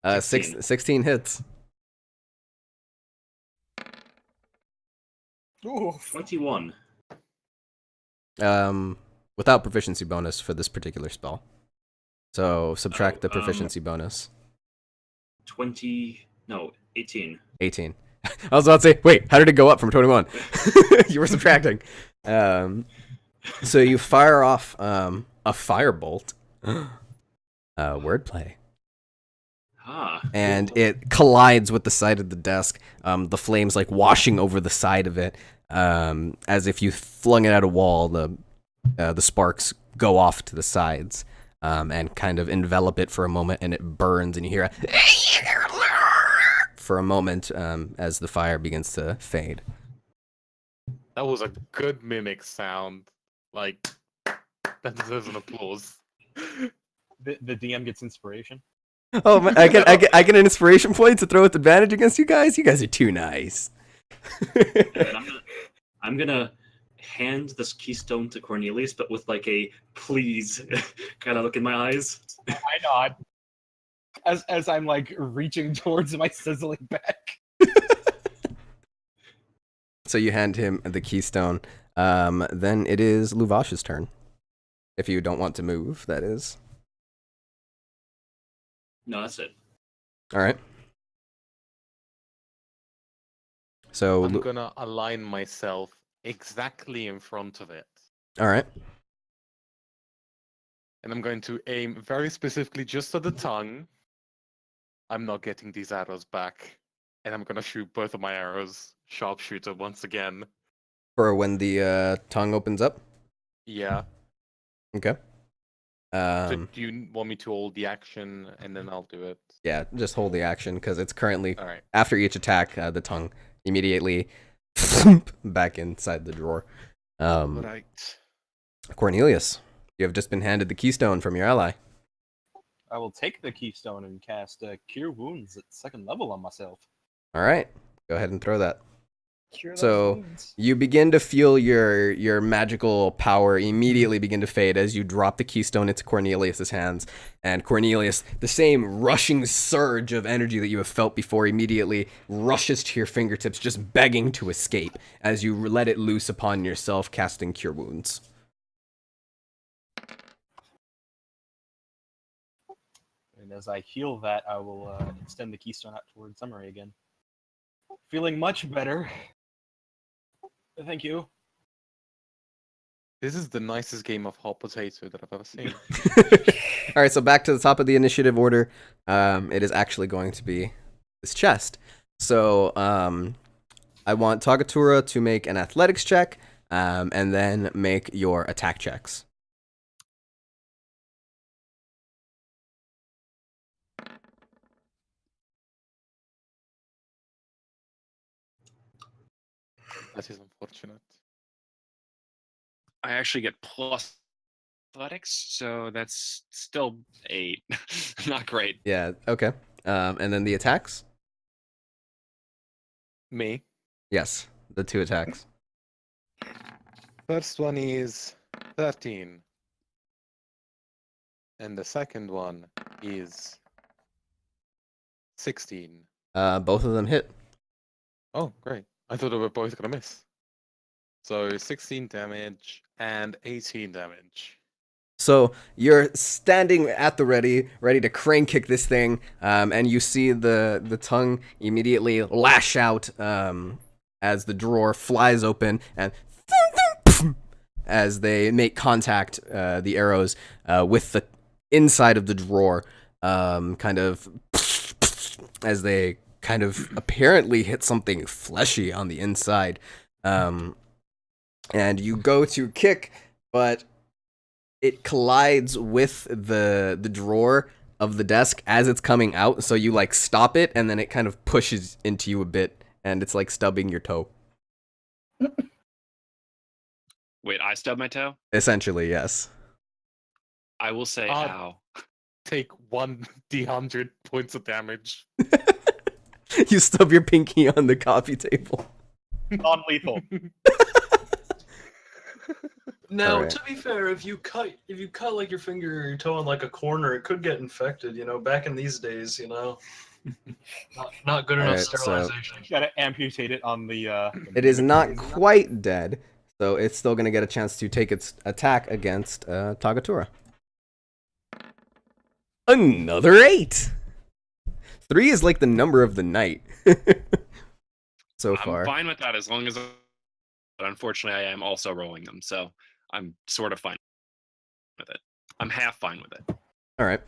16. 16 hits. Ooh. 21. Without proficiency bonus for this particular spell. So subtract the proficiency bonus. 18. 18. I was about to say, wait, how did it go up from 21? You were subtracting. So you fire off a firebolt. Wordplay. And it collides with the side of the desk. The flames like washing over the side of it, as if you flung it at a wall. The sparks go off to the sides, and kind of envelop it for a moment, and it burns, and you hear a for a moment as the fire begins to fade. That was a good mimic sound. Like, that deserves an applause. The DM gets inspiration. Oh, I get an inspiration point to throw with advantage against you guys. You guys are too nice. And I'm gonna hand this keystone to Cornelius, but with like a please kind of look in my eyes. I nod. As I'm like reaching towards my sizzling back. So you hand him the keystone. Then it is Luvash's turn. If you don't want to move, that is. No, that's it. All right. So I'm gonna align myself exactly in front of it. all right. And I'm going to aim very specifically just at the tongue. I'm not getting these arrows back. And I'm gonna shoot both of my arrows. Sharpshooter once again. For when the tongue opens up. Yeah. Okay. So do you want me to hold the action and then I'll do it? Yeah, just hold the action because it's currently Alright. after each attack, the tongue immediately back inside the drawer. Right. Cornelius, you have just been handed the keystone from your ally. I will take the keystone and cast Cure Wounds at 2nd level on myself. All right, go ahead and throw that. Cure those So wounds. you begin to feel your magical power immediately begin to fade as you drop the keystone into Cornelius's hands, and Cornelius, the same rushing surge of energy that you have felt before, immediately rushes to your fingertips, just begging to escape as you let it loose upon yourself, casting Cure Wounds. And as I heal that, I will extend the keystone out towards Summary again. Feeling much better. Thank you. This is the nicest game of hot potato that I've ever seen. All right, so back to the top of the initiative order. It is actually going to be this chest. So I want Tagatura to make an athletics check, and then make your attack checks. That is unfortunate. I actually get plus athletics, so that's still 8. Not great. Yeah, okay. And then the attacks? Me. Yes, the 2 attacks. First one is 13. And the second one is 16. Both of them hit. Oh, great. I thought they were both gonna miss. So 16 damage and 18 damage. So you're standing at the ready to crane kick this thing, and you see the tongue immediately lash out as the drawer flies open, and as they make contact, the arrows with the inside of the drawer, kind of as they kind of apparently hit something fleshy on the inside. And you go to kick, but it collides with the drawer of the desk as it's coming out, so you like stop it, and then it kind of pushes into you a bit, and it's like stubbing your toe. Wait, I stubbed my toe? Essentially, yes. I will say Ah. ow. Take 1d100 points of damage. You stub your pinky on the coffee table. Non-lethal. Now, Alright. to be fair, if you cut like your finger or your toe on like a corner, it could get infected. Back in these days, not good enough Alright, so- sterilization. Gotta amputate it on the. It is not quite dead, so it's still going to get a chance to take its attack against Tagatura. Another 8! 3 is like the number of the night. So far. I'm fine with that as long as. But unfortunately, I am also rolling them, so I'm sort of fine with it. I'm half fine with it. All right.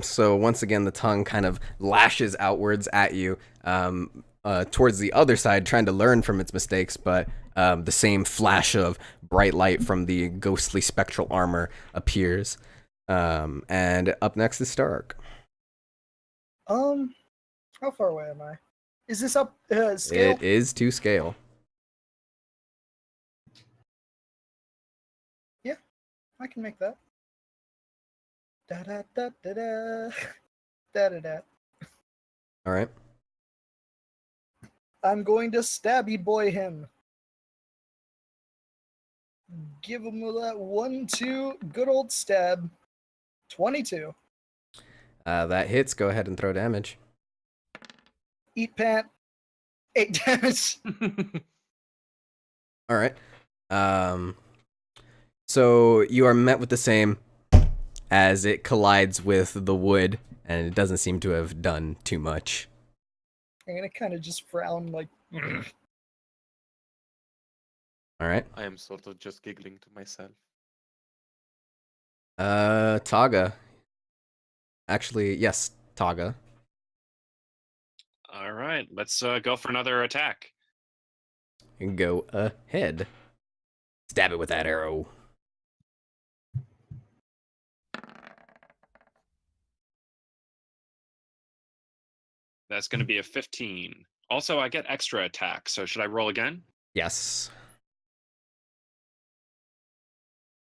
So once again, the tongue kind of lashes outwards at you, towards the other side, trying to learn from its mistakes, but the same flash of bright light from the ghostly spectral armor appears. And up next is Stark. How far away am I? Is this up scale? It is to scale. I can make that. Da da da da da da da da. All right. I'm going to stabby boy him. Give him that 1-2 good old stab. 22. That hits. Go ahead and throw damage. Eat pant. 8 damage. All right. So you are met with the same as it collides with the wood, and it doesn't seem to have done too much. I'm gonna kind of just frown like. All right. I am sort of just giggling to myself. Taga. Actually, yes, Taga. All right, let's go for another attack. Go ahead. Stab it with that arrow. That's going to be a 15. Also, I get extra attack, so should I roll again? Yes.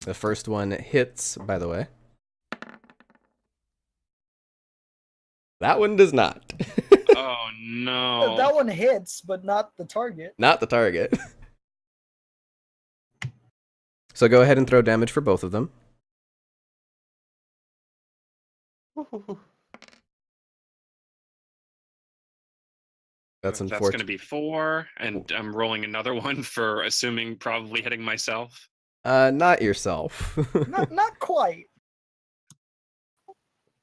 The first one hits, by the way. That one does not. Oh no. That one hits, but not the target. Not the target. So go ahead and throw damage for both of them. That's That's unfortunate. going to be 4, and I'm rolling another one for assuming probably hitting myself. Not yourself. Not quite.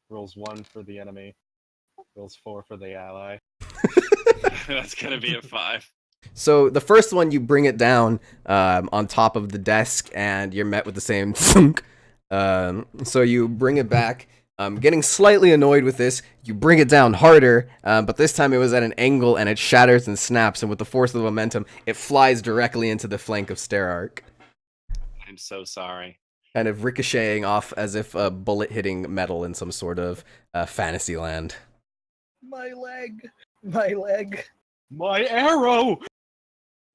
Rolls 1 for the enemy. Rolls 4 for the ally. That's going to be a 5. So the first one, you bring it down on top of the desk, and you're met with the same thunk. So you bring it back. Getting slightly annoyed with this, you bring it down harder, but this time it was at an angle, and it shatters and snaps, and with the force of the momentum, it flies directly into the flank of Sterark, I'm so sorry. kind of ricocheting off as if a bullet hitting metal in some sort of fantasy land. My leg. My leg. My arrow!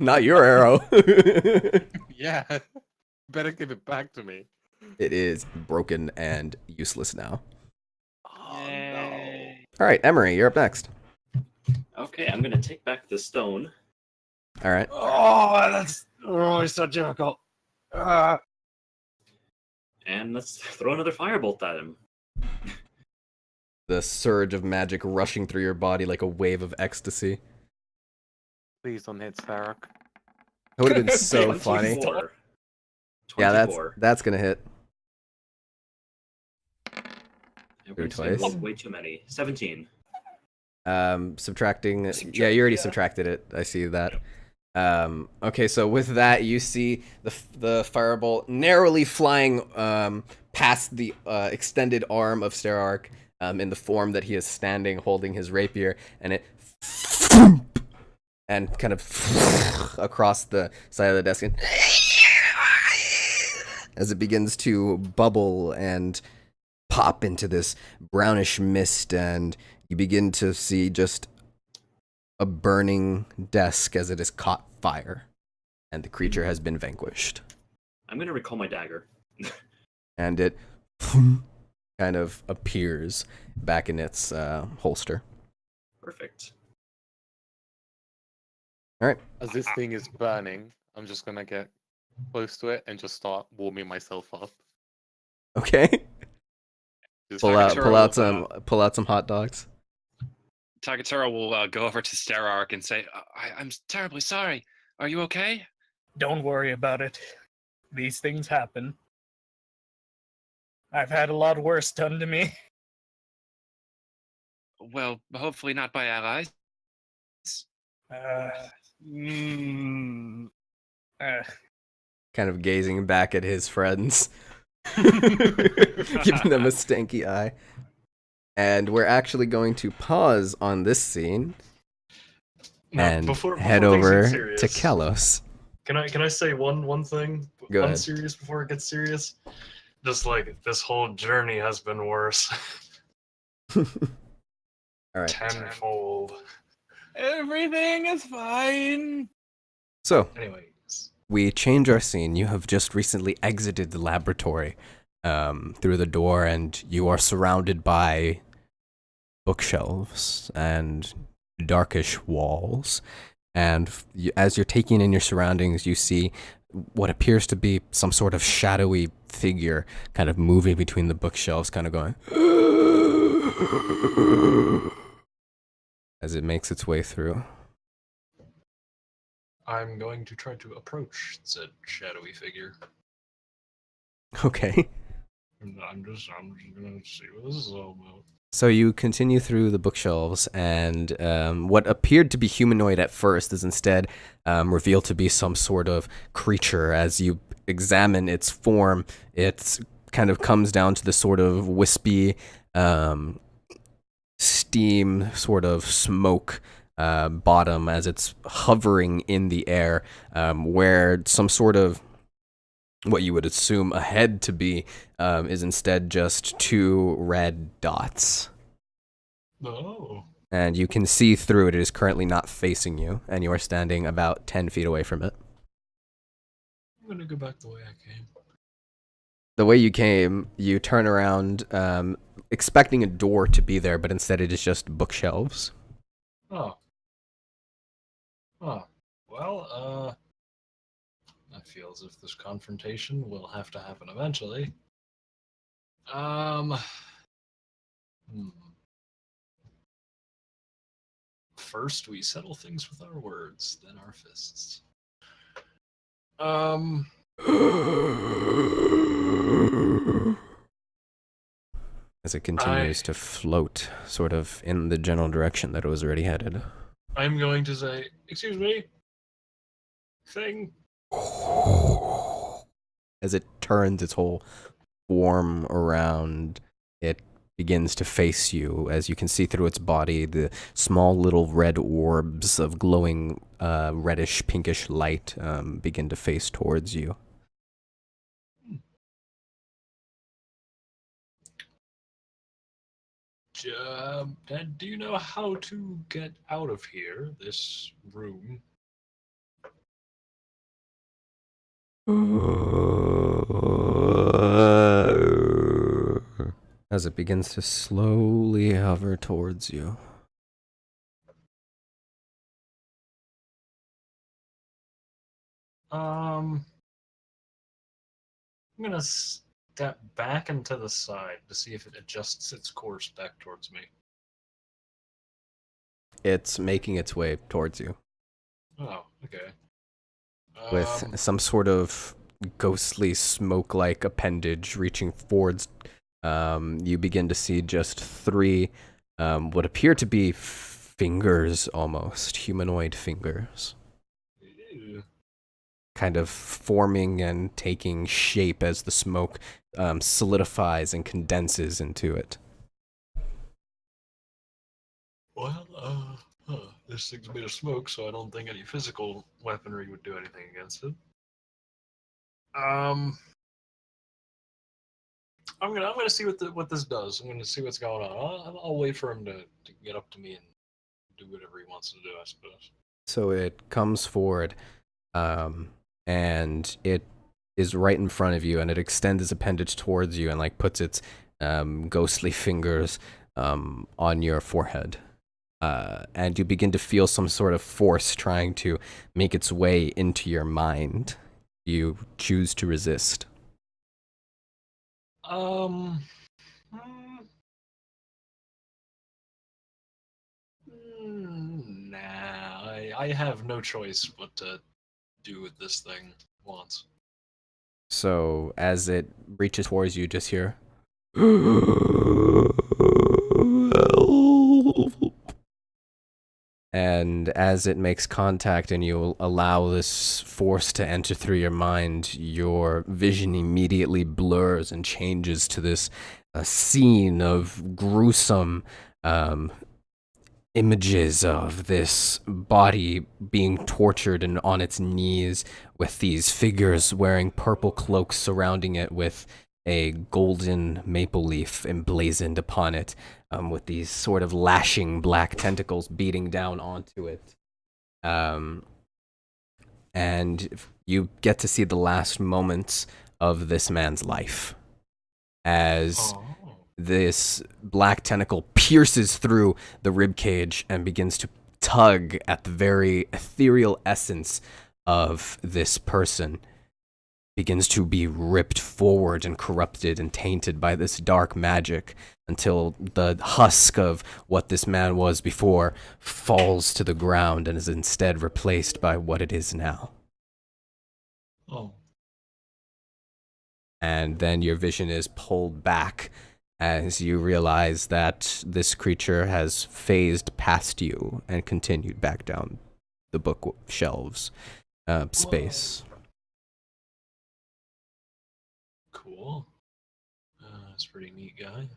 Not your arrow. Yeah. Better give it back to me. It is broken and useless now. Oh, Yay. All right, Emery, you're up next. Okay, I'm gonna take back the stone. All right. Oh, that's it's so difficult. And let's throw another firebolt at him. The surge of magic rushing through your body like a wave of ecstasy. Please don't hit Starrock. It would have been so funny. 24. Yeah, 24. that's gonna hit. Everyone's twice. saying way too many. 17. Subtracting. Yeah, you already subtracted it. I see that. Okay, so with that, you see the firebolt narrowly flying past the extended arm of Sterark in the form that he is standing, holding his rapier, and it and kind of across the side of the desk, and as it begins to bubble and pop into this brownish mist, and you begin to see just a burning desk as it has caught fire, and the creature has been vanquished. I'm gonna recall my dagger. And it kind of appears back in its holster. Perfect. All right. As this thing is burning, I'm just gonna get close to it and just start warming myself up. Okay. Just Pull Tagatoro out some hot dogs. Tagatoro will go over to Sterark and say, I'm terribly sorry. Are you okay? Don't worry about it. These things happen. I've had a lot worse done to me. Well, hopefully not by allies. Mm, uh, Kind of gazing back at his friends. Giving them a stanky eye. And we're actually going to pause on this scene and before head things get over serious, to Kalos. Can I say one thing? Go ahead. Unserious before it gets serious? Just like this whole journey has been worse. All right. Tenfold. Everything is fine. So, Anyways. we change our scene. You have just recently exited the laboratory through the door, and you are surrounded by bookshelves and darkish walls. And as you're taking in your surroundings, you see what appears to be some sort of shadowy figure kind of moving between the bookshelves, kind of going as it makes its way through. I'm going to try to approach said shadowy figure. Okay. I'm just gonna see what this is all about. So you continue through the bookshelves, and what appeared to be humanoid at first is instead revealed to be some sort of creature. As you examine its form, it kind of comes down to the sort of wispy steam, sort of smoke bottom as it's hovering in the air, where some sort of what you would assume a head to be is instead just two red dots. Oh. And you can see through it. It is currently not facing you, and you are standing about 10 feet away from it. I'm gonna go back the way I came. The way you came, you turn around expecting a door to be there, but instead it is just bookshelves. Oh. Oh. Well, I feel as if this confrontation will have to happen eventually. Hmm. First, we settle things with our words, then our fists. As it continues to float, sort of in the general direction that it was already headed. I'm going to say, excuse me, thing. As it turns its whole form around, it begins to face you. As you can see through its body, the small little red orbs of glowing reddish pinkish light begin to face towards you. Dad, do you know how to get out of here, this room? As it begins to slowly hover towards you. I'm gonna step back and to the side to see if it adjusts its course back towards me. It's making its way towards you. Oh, okay. With some sort of ghostly smoke-like appendage reaching forwards, you begin to see just three what appear to be fingers, almost humanoid fingers, Ew. kind of forming and taking shape as the smoke solidifies and condenses into it. Well, this thing's made of smoke, so I don't think any physical weaponry would do anything against it. I'm gonna see what this does. I'm gonna see what's going on. I'll wait for him to get up to me and do whatever he wants to do, I suppose. So it comes forward, and it is right in front of you, and it extends its appendage towards you and like puts its ghostly fingers on your forehead. And you begin to feel some sort of force trying to make its way into your mind. You choose to resist. Nah, I have no choice but to do what this thing wants. So as it reaches towards you, just hear. And as it makes contact and you allow this force to enter through your mind, your vision immediately blurs and changes to this scene of gruesome images of this body being tortured and on its knees, with these figures wearing purple cloaks surrounding it with a golden maple leaf emblazoned upon it, with these sort of lashing black tentacles beating down onto it. And you get to see the last moments of this man's life as this black tentacle pierces through the ribcage and begins to tug at the very ethereal essence of this person, begins to be ripped forward and corrupted and tainted by this dark magic until the husk of what this man was before falls to the ground and is instead replaced by what it is now. Oh. And then your vision is pulled back as you realize that this creature has phased past you and continued back down the bookshelves space. Cool. That's a pretty neat guy.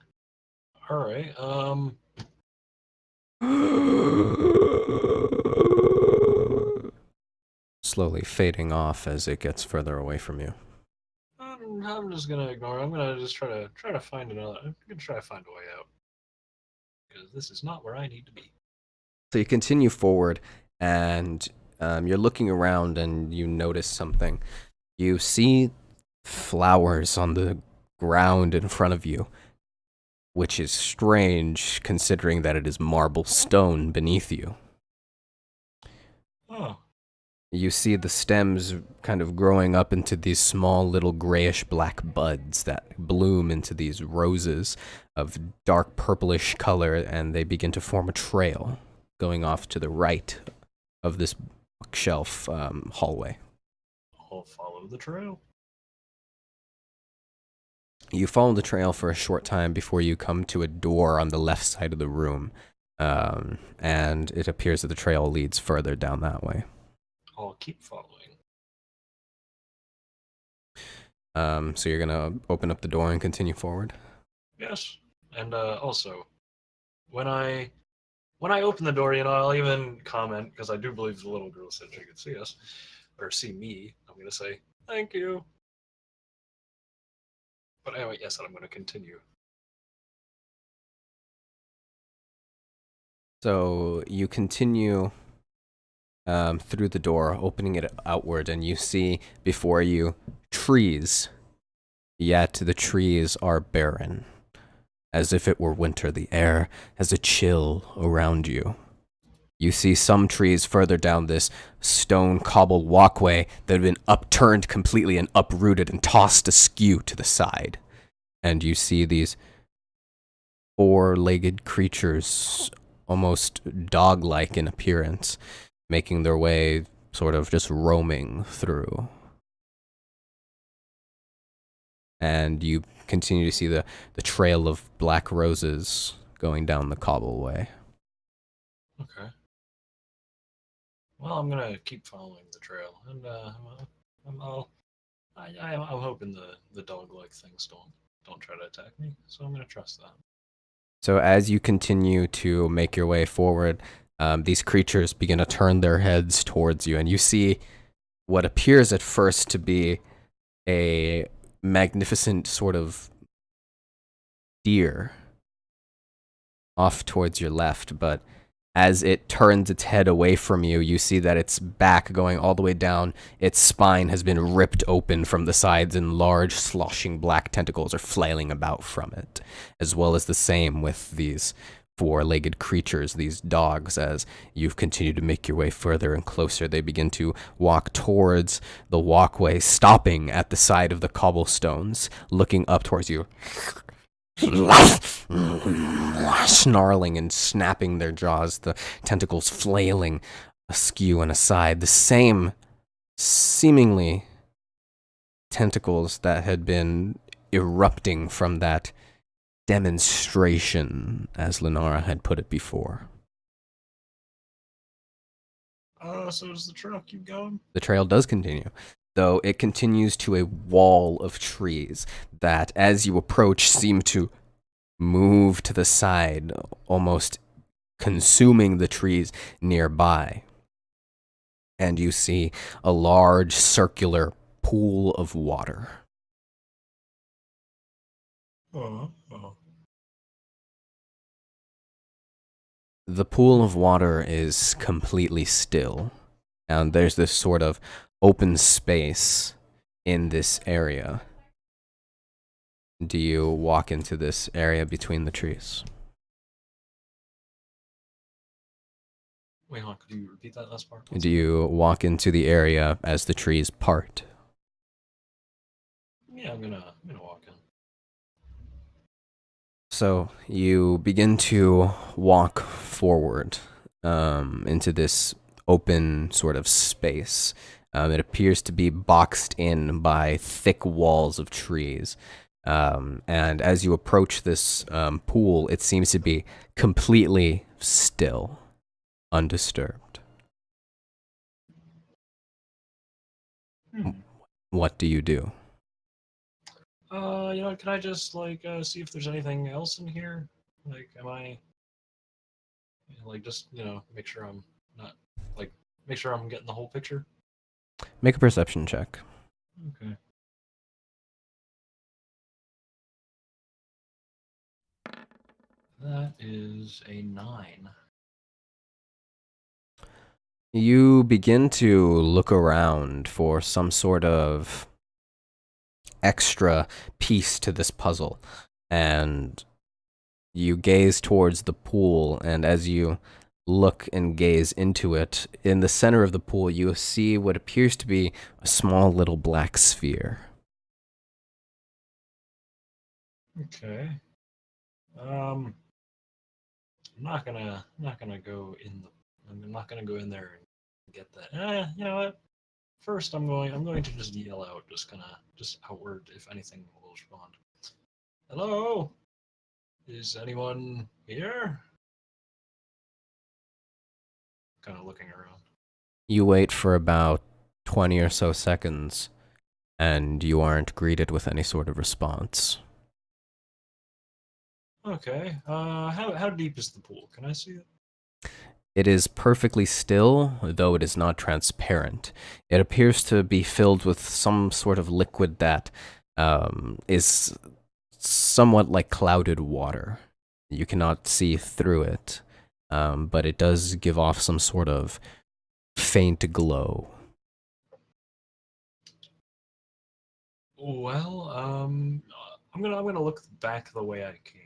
All right. Slowly fading off as it gets further away from you. I'm just gonna ignore. I'm gonna just try to find another. I'm gonna try to find a way out because this is not where I need to be. So you continue forward, and you're looking around, and you notice something. You see flowers on the ground in front of you, which is strange considering that it is marble stone beneath you. Oh. You see the stems kind of growing up into these small little grayish black buds that bloom into these roses of dark purplish color, and they begin to form a trail going off to the right of this bookshelf hallway. I'll follow the trail. You follow the trail for a short time before you come to a door on the left side of the room, and it appears that the trail leads further down that way. I'll keep following. So you're gonna open up the door and continue forward? Yes. And also, when I open the door, I'll even comment, because I do believe the little girl said she could see us, or see me. I'm gonna say thank you. But anyway, yes, I'm gonna continue. So you continue through the door, opening it outward, and you see before you trees, yet the trees are barren. As if it were winter, the air has a chill around you. You see some trees further down this stone cobbled walkway that have been upturned completely and uprooted and tossed askew to the side. And you see these four-legged creatures, almost dog-like in appearance, making their way, sort of just roaming through. And you continue to see the trail of black roses going down the cobbleway. Okay. Well, I'm gonna keep following the trail, and I'm hoping the dog-like things don't try to attack me, so I'm gonna trust that. So as you continue to make your way forward, these creatures begin to turn their heads towards you, and you see what appears at first to be a magnificent sort of deer off towards your left, but as it turns its head away from you, you see that its back going all the way down, its spine has been ripped open from the sides and large sloshing black tentacles are flailing about from it, as well as the same with these four-legged creatures, these dogs. As you've continued to make your way further and closer, they begin to walk towards the walkway, stopping at the side of the cobblestones, looking up towards you, snarling and snapping their jaws, the tentacles flailing askew and aside, the same seemingly tentacles that had been erupting from that demonstration, as Lenara had put it before. So does the trail keep going? The trail does continue, though it continues to a wall of trees that, as you approach, seem to move to the side, almost consuming the trees nearby. And you see a large circular pool of water. Oh. The pool of water is completely still, and there's this sort of open space in this area. Do you walk into this area between the trees? Wait, hold on. Could you repeat that last part? Do you walk into the area as the trees part? Yeah, I'm gonna walk in. So you begin to walk forward into this open sort of space. It appears to be boxed in by thick walls of trees. And as you approach this pool, it seems to be completely still, undisturbed. What do you do? Can I just see if there's anything else in here? Am I just make sure I'm not make sure I'm getting the whole picture? Make a perception check. Okay. That is a 9. You begin to look around for some sort of extra piece to this puzzle, and you gaze towards the pool, and as you look and gaze into it, in the center of the pool, you see what appears to be a small little black sphere. Okay. I'm not gonna go in the. I'm not gonna go in there and get that. You know what? First, I'm going to just yell out, just outward, if anything will respond. Hello, is anyone here? Kind of looking around. You wait for about 20 or so seconds, and you aren't greeted with any sort of response. Okay. How deep is the pool? Can I see it? It is perfectly still, though it is not transparent. It appears to be filled with some sort of liquid that is somewhat like clouded water. You cannot see through it, but it does give off some sort of faint glow. Well, I'm gonna look back the way I came.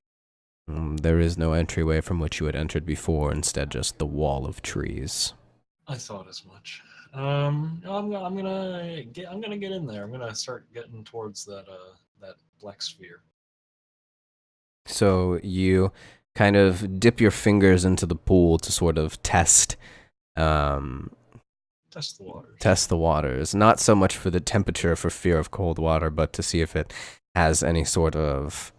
There is no entryway from which you had entered before, instead just the wall of trees. I thought as much. I'm gonna get in there. I'm gonna start getting towards that black sphere. So you kind of dip your fingers into the pool to sort of test Test the waters. test the waters. Not so much for the temperature for fear of cold water, but to see if it has any sort of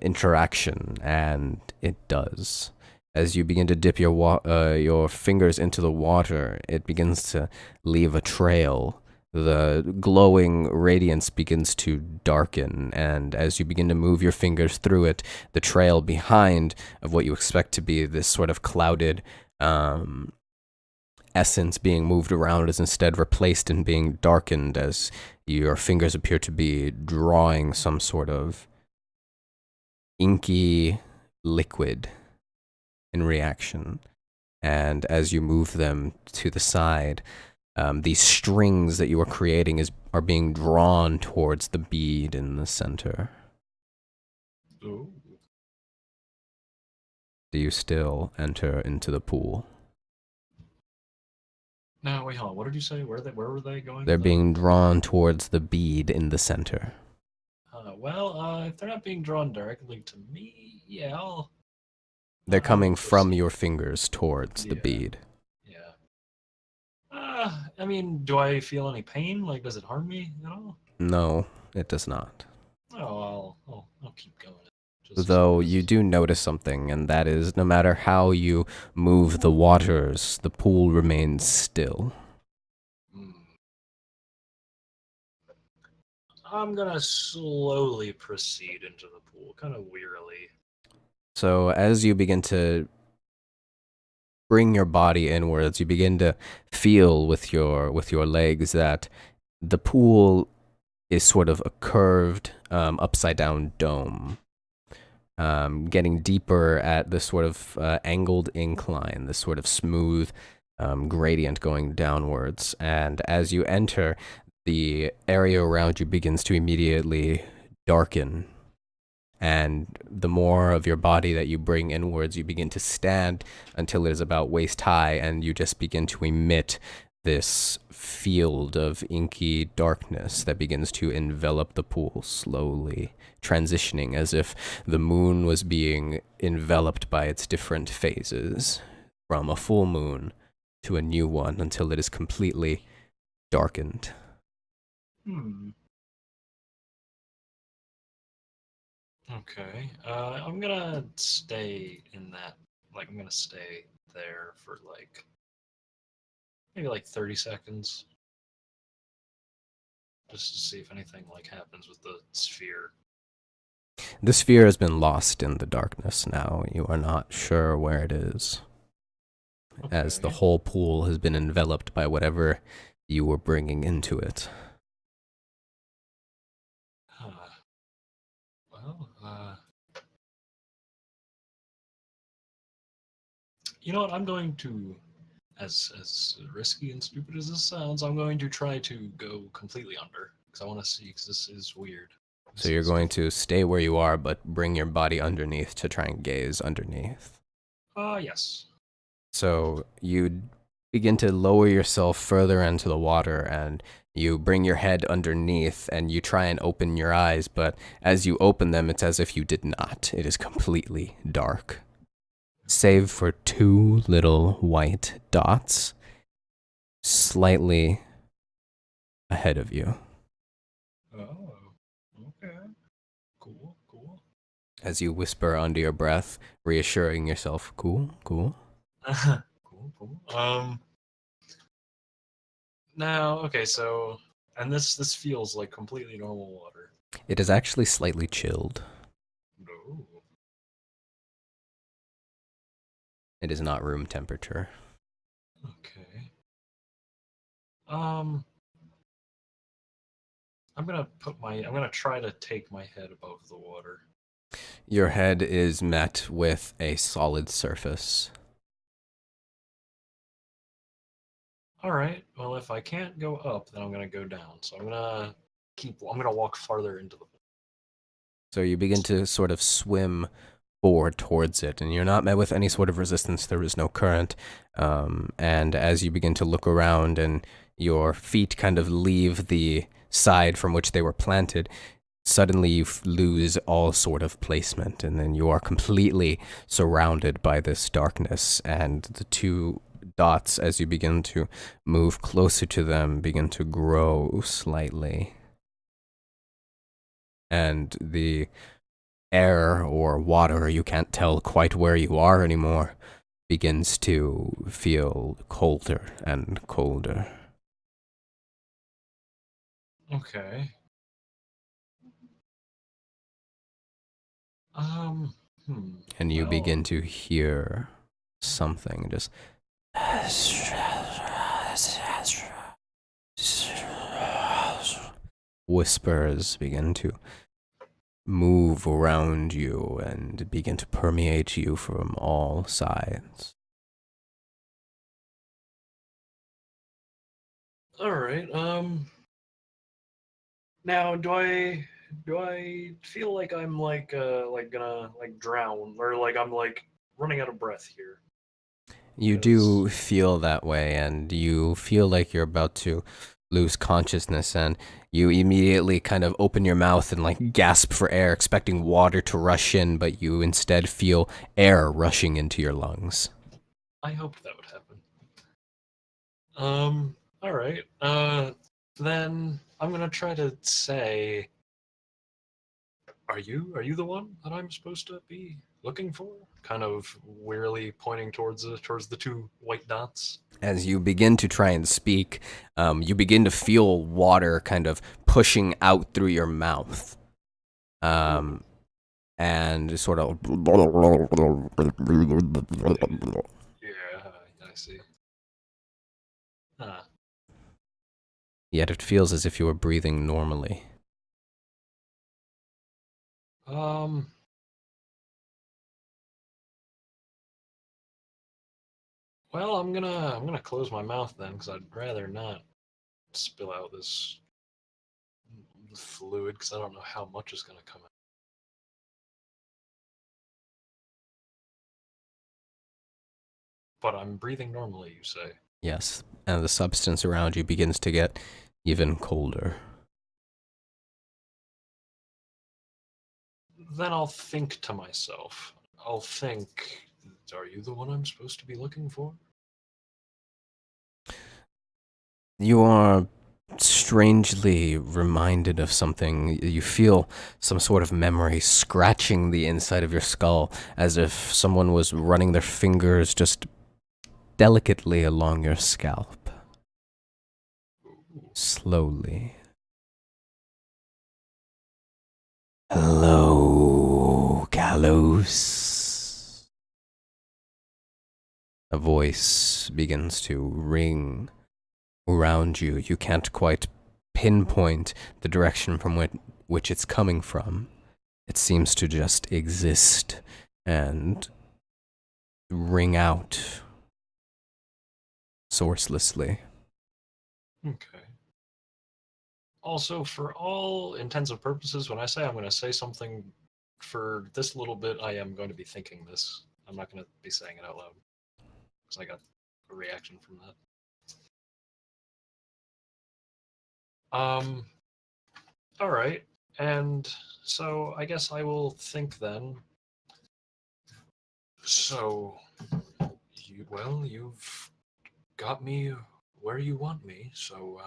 interaction, and it does. As you begin to dip your fingers into the water, it begins to leave a trail. The glowing radiance begins to darken, and as you begin to move your fingers through it, the trail behind of what you expect to be this sort of clouded essence being moved around is instead replaced and being darkened as your fingers appear to be drawing some sort of inky liquid in reaction. And as you move them to the side, these strings that you are creating are being drawn towards the bead in the center. Ooh. Do you still enter into the pool? Now wait, hold on. What did you say? Where were they going? They're though? being drawn towards the bead in the center. If they're not being drawn directly to me, yeah, They're I'll coming from proceed. your fingers towards the Yeah. bead. Yeah. I mean, do I feel any pain? Like, does it harm me at all? No, it does not. Oh, I'll keep going. Though you do notice something, and that is no matter how you move the waters, the pool remains still. Hmm. I'm gonna slowly proceed into the pool, kind of wearily. So as you begin to bring your body inwards, you begin to feel with your legs that the pool is sort of a curved upside down dome. Getting deeper at this sort of angled incline, this sort of smooth gradient going downwards. And as you enter, the area around you begins to immediately darken. And the more of your body that you bring inwards, you begin to stand until it is about waist high, and you just begin to emit this field of inky darkness that begins to envelop the pool slowly, transitioning as if the moon was being enveloped by its different phases, from a full moon to a new one until it is completely darkened. Okay. I'm gonna stay in that. I'm gonna stay there for maybe 30 seconds, just to see if anything happens with the sphere. The sphere has been lost in the darkness now. You are not sure where it is, as the Okay. whole pool has been enveloped by whatever you were bringing into it. You know what? I'm going to, as risky and stupid as this sounds, I'm going to try to go completely under because I want to see. Because this is weird. So you're going to stay where you are, but bring your body underneath to try and gaze underneath. Yes. So you begin to lower yourself further into the water, and you bring your head underneath and you try and open your eyes, but as you open them, it's as if you did not. It is completely dark, save for two little white dots slightly ahead of you. Oh, okay. Cool, cool. As you whisper under your breath, reassuring yourself, cool, cool. Cool, cool. Now, okay, so, and this feels like completely normal water. It is actually slightly chilled. No. It is not room temperature. Okay. I'm gonna try to take my head above the water. Your head is met with a solid surface. All right. Well, if I can't go up, then I'm gonna go down. So I'm gonna walk farther into the. So you begin to sort of swim forward towards it, and you're not met with any sort of resistance. There is no current. And as you begin to look around and your feet kind of leave the side from which they were planted, suddenly you lose all sort of placement, and then you are completely surrounded by this darkness, and the two dots, as you begin to move closer to them, begin to grow slightly. And the air or water, you can't tell quite where you are anymore, begins to feel colder and colder. Okay. And you Well, begin to hear something just whispers begin to move around you and begin to permeate you from all sides. all right. Now do I feel like I'm like gonna like drown, or like I'm like running out of breath here? You do feel that way, and you feel like you're about to lose consciousness, and you immediately kind of open your mouth and like gasp for air, expecting water to rush in, but you instead feel air rushing into your lungs. I hoped that would happen. All right. Then I'm gonna try to say, are you the one that I'm supposed to be looking for? Kind of wearily pointing towards the two white dots. As you begin to try and speak, you begin to feel water kind of pushing out through your mouth. And sort of. Yeah, I see. Huh. Yet it feels as if you were breathing normally. Well, I'm gonna close my mouth then, because I'd rather not spill out this fluid, because I don't know how much is gonna come out. But I'm breathing normally, you say? Yes, and the substance around you begins to get even colder. Then I'll think to myself. I'll think, are you the one I'm supposed to be looking for? You are strangely reminded of something. You feel some sort of memory scratching the inside of your skull, as if someone was running their fingers just delicately along your scalp. Slowly. Hello, Kalos. A voice begins to ring around you. You can't quite pinpoint the direction from which it's coming from. It seems to just exist and ring out sourcelessly. Okay. Also, for all intents and purposes, when I say I'm going to say something for this little bit, I am going to be thinking this. I'm not going to be saying it out loud. because I got a reaction from that. All right, and so I guess I will think then. So, you've got me where you want me. So,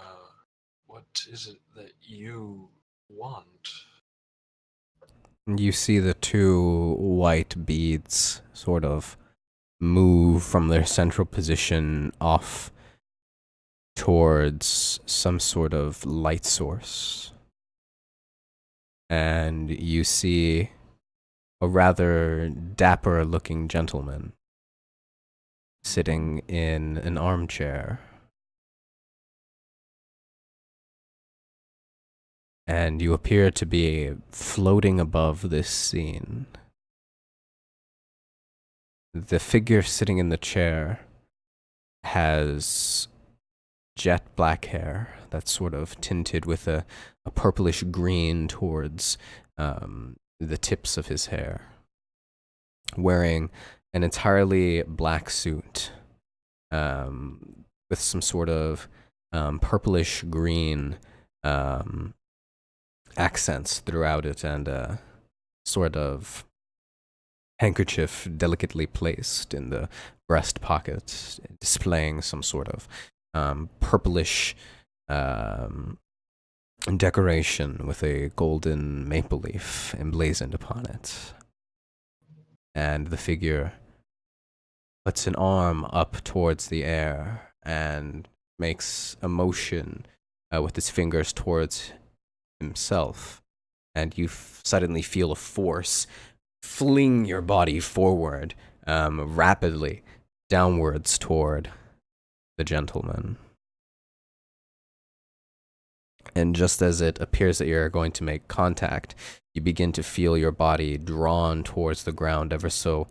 what is it that you want? You see the two white beads sort of move from their central position off towards some sort of light source. And you see a rather dapper looking gentleman sitting in an armchair. And you appear to be floating above this scene. The figure sitting in the chair has jet black hair that's sort of tinted with a purplish green towards the tips of his hair, wearing an entirely black suit with some sort of purplish green accents throughout it, and a sort of handkerchief delicately placed in the breast pocket, displaying some sort of purplish decoration with a golden maple leaf emblazoned upon it. And the figure puts an arm up towards the air and makes a motion with its fingers towards himself, and you suddenly feel a force fling your body forward rapidly downwards toward the gentleman. And just as it appears that you're going to make contact, you begin to feel your body drawn towards the ground ever so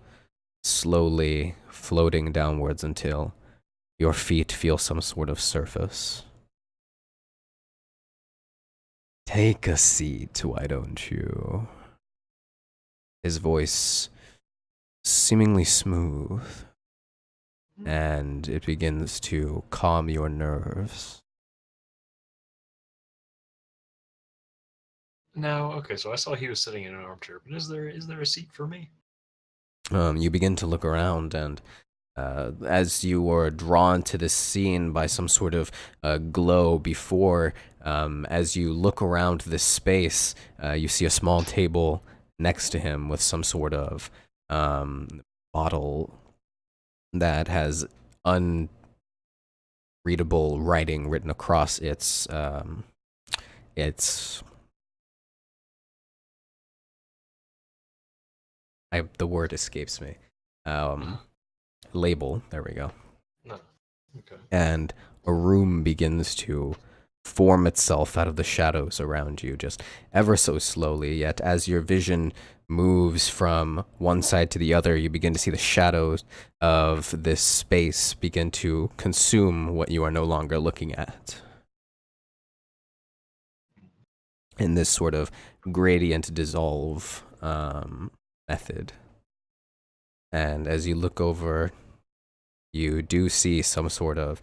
slowly, floating downwards until your feet feel some sort of surface. Take a seat, why don't you? His voice seemingly smooth, and it begins to calm your nerves. Now, okay, so I saw he was sitting in an armchair, but is there a seat for me? You begin to look around, and as you were drawn to this scene by some sort of glow before, as you look around this space, you see a small table next to him with some sort of bottle that has unreadable writing written across its the word escapes me. Label. There we go. No. Okay. And a room begins to form itself out of the shadows around you, just ever so slowly. Yet as your vision moves from one side to the other, you begin to see the shadows of this space begin to consume what you are no longer looking at. In this sort of gradient dissolve method. And as you look over, you do see some sort of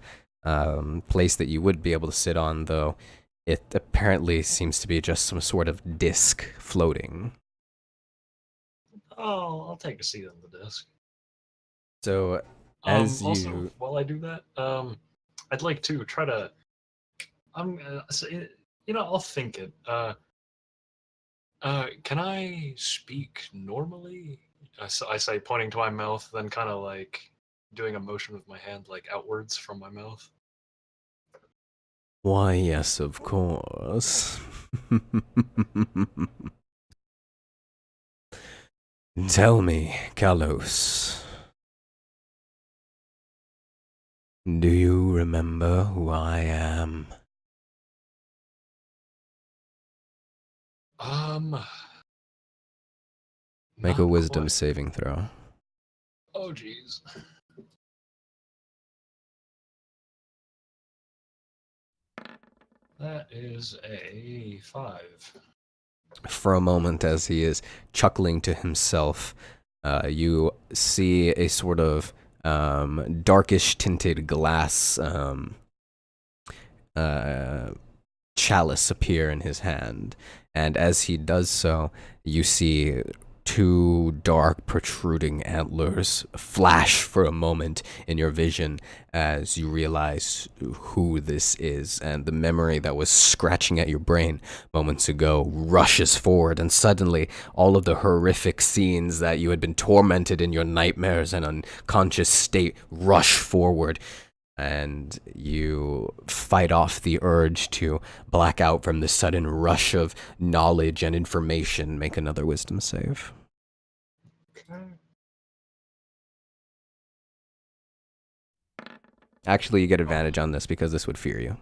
place that you would be able to sit on, though it apparently seems to be just some sort of disc floating. Oh, I'll take a seat on the desk. So, as also, you... while I do that, I'd like to try to... I'll think it. Can I speak normally? I say, pointing to my mouth, then kind of like doing a motion with my hand, like outwards from my mouth. Why, yes, of course. Tell me, Kalos. Do you remember who I am? Make a Not wisdom quite. saving throw. Oh, jeez. That is a 5. For a moment, as he is chuckling to himself, you see a sort of darkish tinted glass chalice appear in his hand, and as he does so, you see two dark protruding antlers flash for a moment in your vision as you realize who this is, and the memory that was scratching at your brain moments ago rushes forward, and suddenly all of the horrific scenes that you had been tormented in your nightmares and unconscious state rush forward, and you fight off the urge to black out from the sudden rush of knowledge and information. Make another wisdom save. Okay. Actually, you get advantage on this because this would fear you.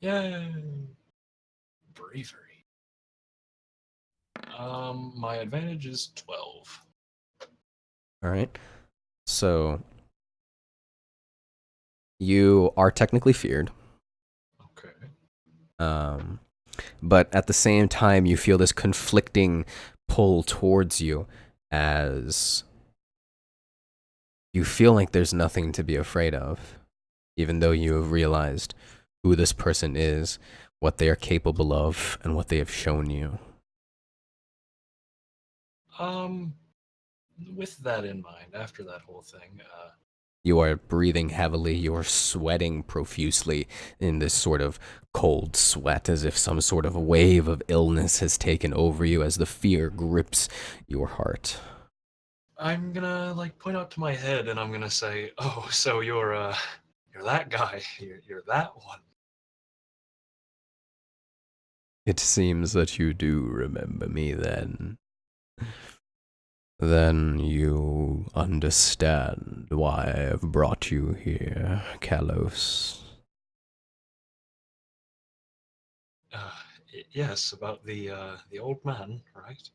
Yay! Bravery. My advantage is 12. All right. So you are technically feared. Okay. But at the same time, you feel this conflicting pull towards you as you feel like there's nothing to be afraid of, even though you have realized who this person is, what they are capable of, and what they have shown you. With that in mind, after that whole thing, You are breathing heavily, you are sweating profusely in this sort of cold sweat, as if some sort of wave of illness has taken over you as the fear grips your heart. I'm gonna point out to my head and I'm gonna say, "Oh, so you're that guy. You're that one." It seems that you do remember me then. Then you understand why I've brought you here, Kalos. Yes, about the old man, right?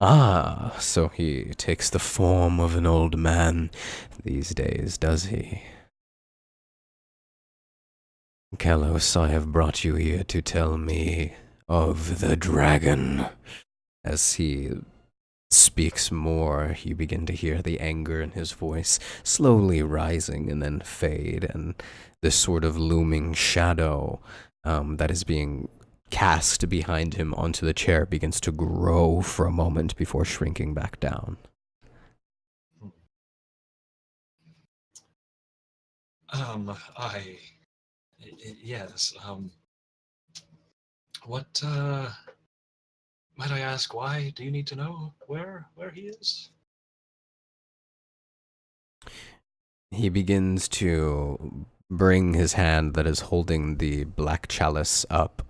Ah, so he takes the form of an old man these days, does he? Kalos, I have brought you here to tell me of the dragon. As he speaks more, you begin to hear the anger in his voice slowly rising and then fade, and this sort of looming shadow that is being cast behind him onto the chair begins to grow for a moment before shrinking back down. Yes, what, might I ask, why do you need to know where he is? He begins to bring his hand that is holding the black chalice up,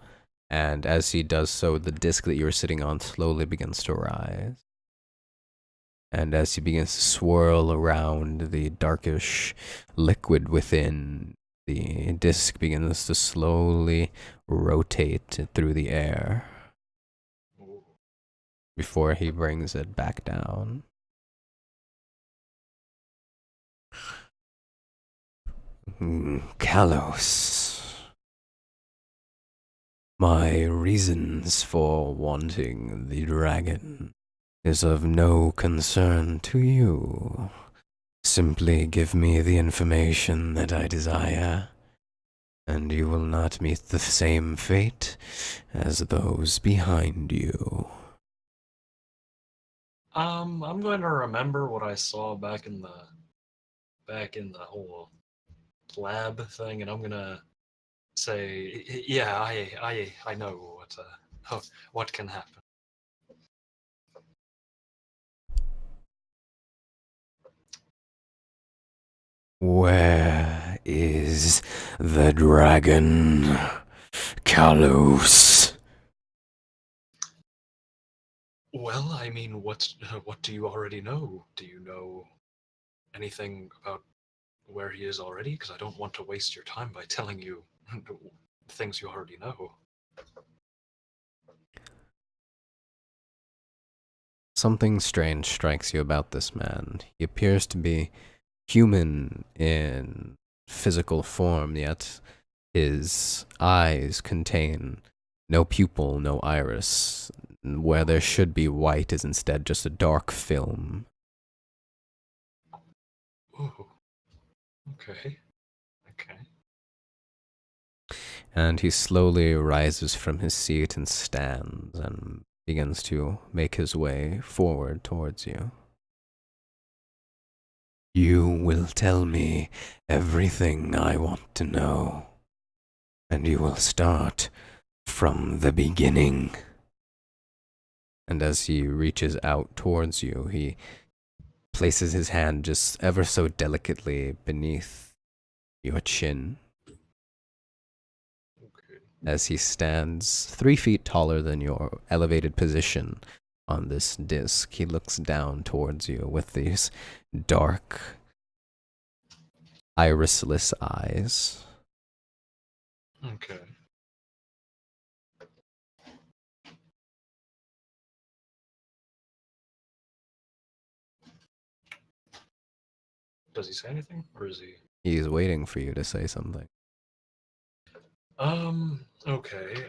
and as he does so, the disc that you're sitting on slowly begins to rise. And as he begins to swirl around the darkish liquid within, the disc begins to slowly rotate through the air before he brings it back down. Kalos, my reasons for wanting the dragon is of no concern to you. Simply give me the information that I desire, and you will not meet the same fate as those behind you. I'm going to remember what I saw back in the whole lab thing, and I'm gonna say, yeah, I know what can happen. Where is the dragon, Kalos? Well, I mean, what do you already know? Do you know anything about where he is already? Because I don't want to waste your time by telling you things you already know. Something strange strikes you about this man. He appears to be human in physical form, yet his eyes contain no pupil, no iris. Where there should be white is instead just a dark film. Ooh, Okay. Okay. And he slowly rises from his seat and stands and begins to make his way forward towards you. You will tell me everything I want to know, and you will start from the beginning. And as he reaches out towards you, he places his hand just ever so delicately beneath your chin. Okay. As he stands 3 feet taller than your elevated position on this disc, he looks down towards you with these dark, irisless eyes. Okay. Does he say anything, or is he? He's waiting for you to say something. Okay.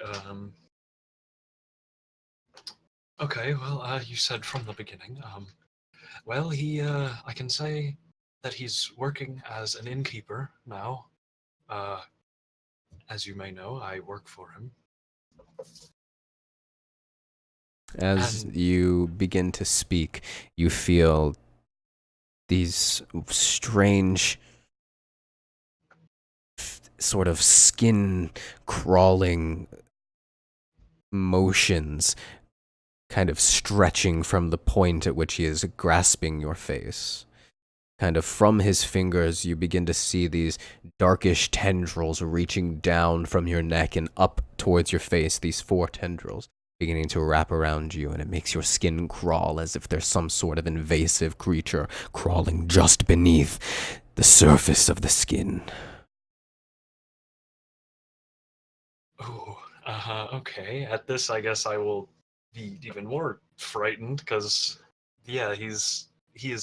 Okay. Well, you said from the beginning. Well, I can say that he's working as an innkeeper now. As you may know, I work for him. As And you begin to speak, you feel these strange sort of skin crawling motions kind of stretching from the point at which he is grasping your face. Kind of from his fingers, you begin to see these darkish tendrils reaching down from your neck and up towards your face, these 4 tendrils beginning to wrap around you, and it makes your skin crawl as if there's some sort of invasive creature crawling just beneath the surface of the skin. oh, okay. At this, I guess I will be even more frightened because, yeah, he is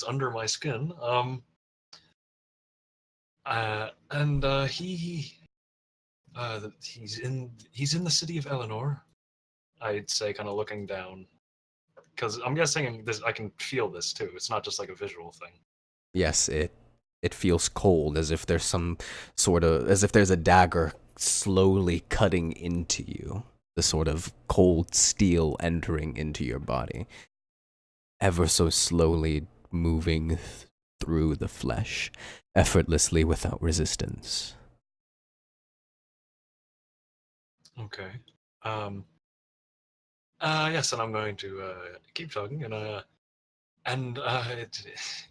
under my skin. And he's in the city of Eleanor. I'd say, kind of looking down, because I'm guessing this. I can feel this too. It's not just like a visual thing. Yes, it feels cold, as if there's a dagger slowly cutting into you. The sort of cold steel entering into your body, ever so slowly moving through the flesh, effortlessly without resistance. Okay. Yes, and I'm going to keep talking, and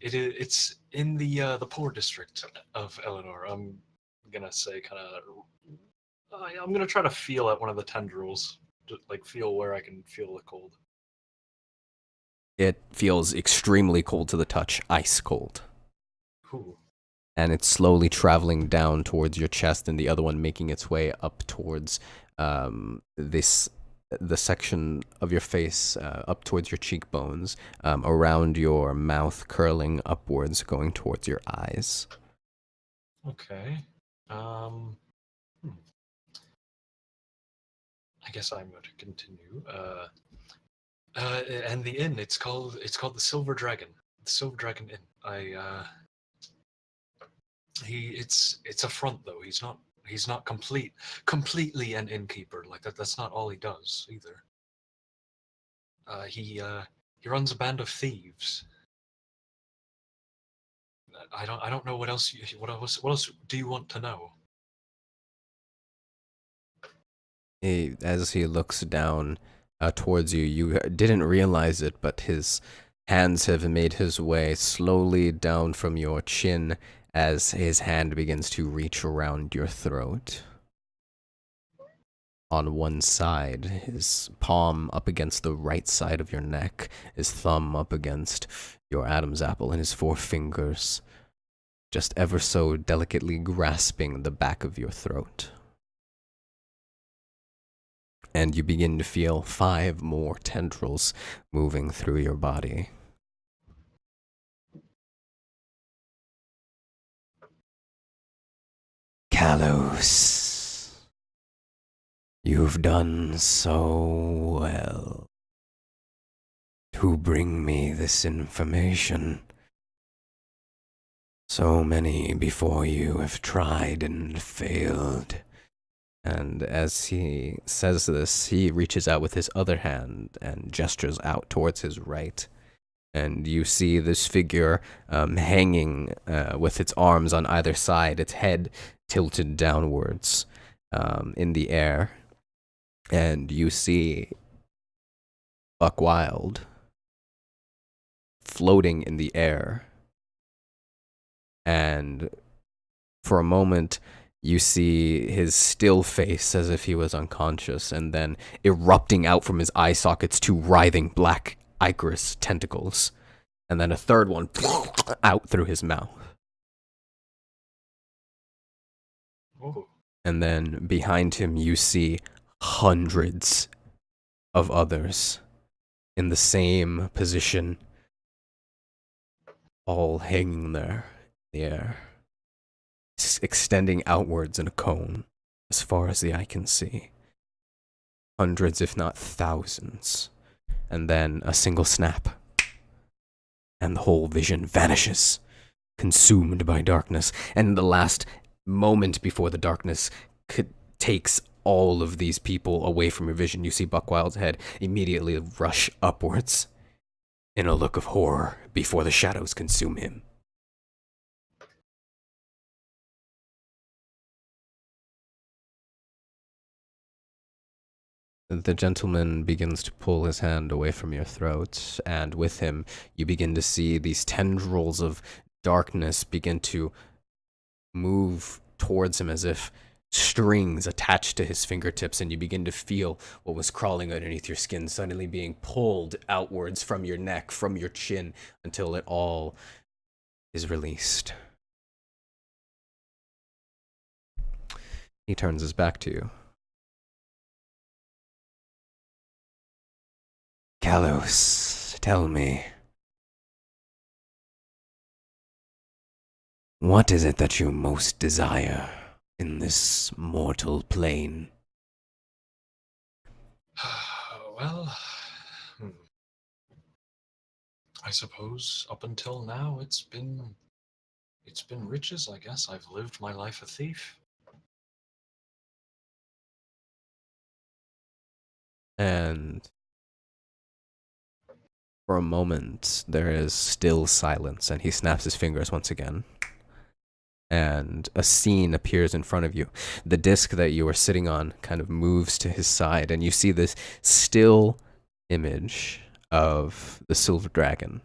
it's in the poor district of Eleanor. I'm gonna say I'm gonna try to feel at one of the tendrils, like feel where I can feel the cold. It feels extremely cold to the touch, ice cold. Ooh. And it's slowly traveling down towards your chest, and the other one making its way up towards the section of your face, up towards your cheekbones, around your mouth, curling upwards, going towards your eyes. Okay. Hmm. I guess I'm going to continue. And the inn, it's called the Silver Dragon. The Silver Dragon Inn. It's a front though. He's not completely an innkeeper. Like that's not all he does either. He runs a band of thieves. I don't know what else do you want to know? As he looks down towards you, you didn't realize it, but his hands have made his way slowly down from your chin as his hand begins to reach around your throat. On one side, his palm up against the right side of your neck, his thumb up against your Adam's apple, and his 4 fingers just ever so delicately grasping the back of your throat. And you begin to feel 5 more tendrils moving through your body. Kalos, you've done so well to bring me this information. So many before you have tried and failed. And as he says this, he reaches out with his other hand and gestures out towards his right. And you see this figure hanging with its arms on either side, its head tilted downwards in the air. And you see Buck Wild floating in the air. And for a moment, you see his still face as if he was unconscious, and then erupting out from his eye sockets two writhing black ichorous tentacles, and then a third one out through his mouth. Oh. And then behind him, you see hundreds of others in the same position, all hanging there in the air, extending outwards in a cone as far as the eye can see. Hundreds, if not thousands. And then a single snap, and the whole vision vanishes, consumed by darkness. And the last moment before the darkness takes all of these people away from your vision, you see Buckwild's head immediately rush upwards in a look of horror before the shadows consume him. The gentleman begins to pull his hand away from your throat, and with him, you begin to see these tendrils of darkness begin to move towards him as if strings attached to his fingertips, and you begin to feel what was crawling underneath your skin suddenly being pulled outwards from your neck, from your chin, until it all is released. He turns his back to you. Kalos, tell me, what is it that you most desire in this mortal plane? Well, I suppose up until now it's been riches, I guess. I've lived my life a thief. And for a moment, there is still silence, and he snaps his fingers once again. And a scene appears in front of you. The disc that you are sitting on kind of moves to his side, and you see this still image of the silver dragon.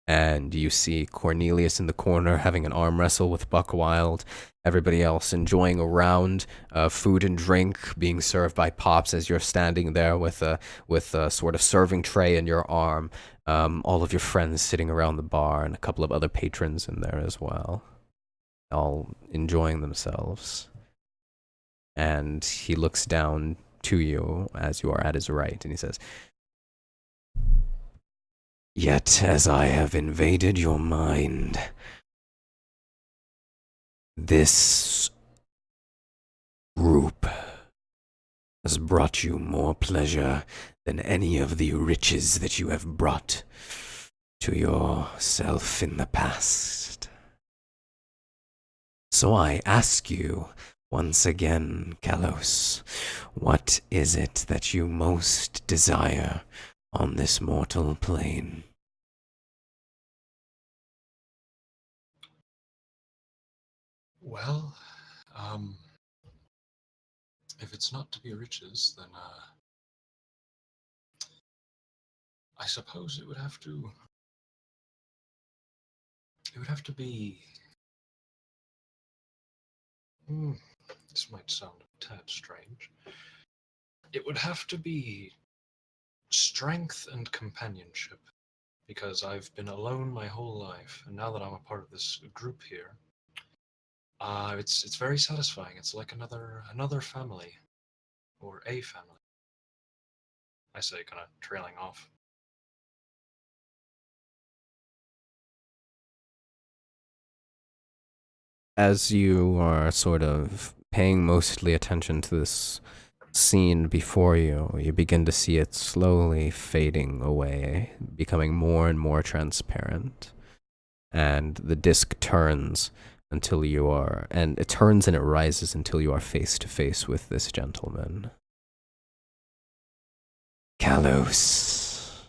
And you see Cornelius in the corner having an arm wrestle with Buck Wild. Everybody else enjoying a round of food and drink being served by Pops as you're standing there with a sort of serving tray in your arm. All of your friends sitting around the bar and a couple of other patrons in there as well, all enjoying themselves. And he looks down to you as you are at his right, and he says, "Yet as I have invaded your mind, this group has brought you more pleasure than any of the riches that you have brought to yourself in the past. So I ask you once again, Kalos, what is it that you most desire on this mortal plane?" Well, if it's not to be riches, then I suppose it would have to be. This might sound a tad strange. It would have to be strength and companionship, because I've been alone my whole life, and now that I'm a part of this group here, it's very satisfying. It's like another family, or a family, I say, kind of trailing off. As you are sort of paying mostly attention to this scene before you, you begin to see it slowly fading away, becoming more and more transparent. and the disc turns until you are, and it turns and it rises until you are face to face with this gentleman. Kalos.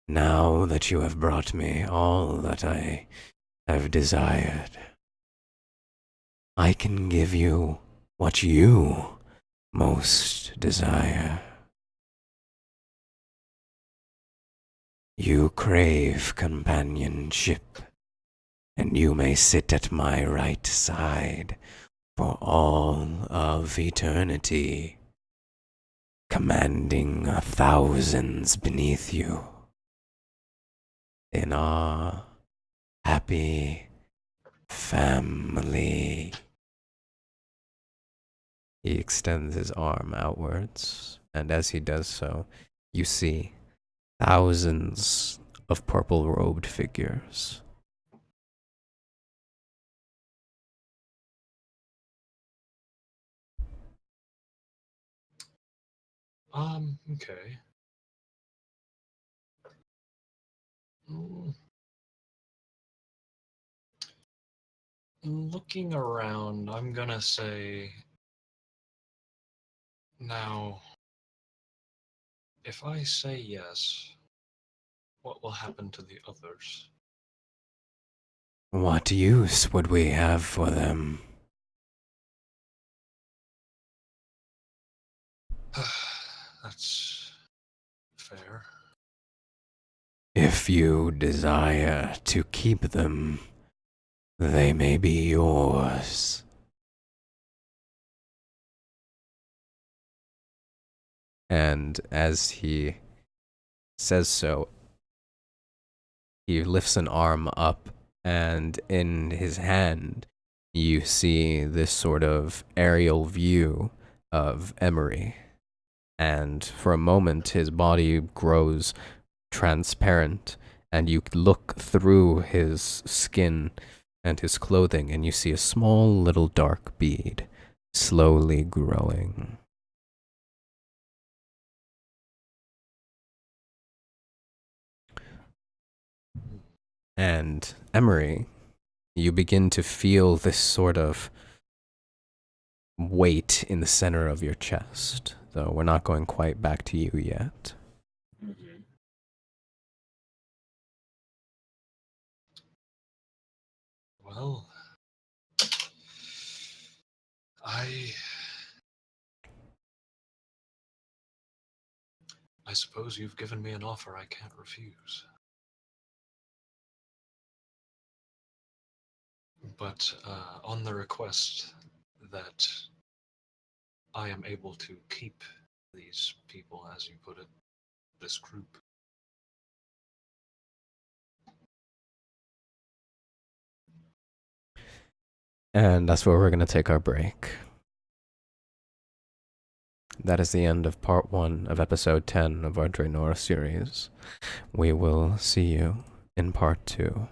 Now that you have brought me all that I have desired, I can give you what you most desire. You crave companionship, and you may sit at my right side for all of eternity, commanding thousands beneath you in our happy family. He extends his arm outwards, and as he does so, you see thousands of purple-robed figures. Okay. Mm. Looking around, I'm gonna say now, if I say yes, what will happen to the others? What use would we have for them? That's fair. If you desire to keep them, they may be yours. And as he says so, he lifts an arm up, and in his hand, you see this sort of aerial view of Emery. And for a moment, his body grows transparent, and you look through his skin and his clothing, and you see a small little dark bead slowly growing. And Emery, you begin to feel this sort of weight in the center of your chest, though we're not going quite back to you yet. Mm-hmm. Well, I suppose you've given me an offer I can't refuse. But on the request that I am able to keep these people, as you put it, this group. And that's where we're going to take our break. That is the end of part 1 of episode 10 of our Draenora series. We will see you in part 2.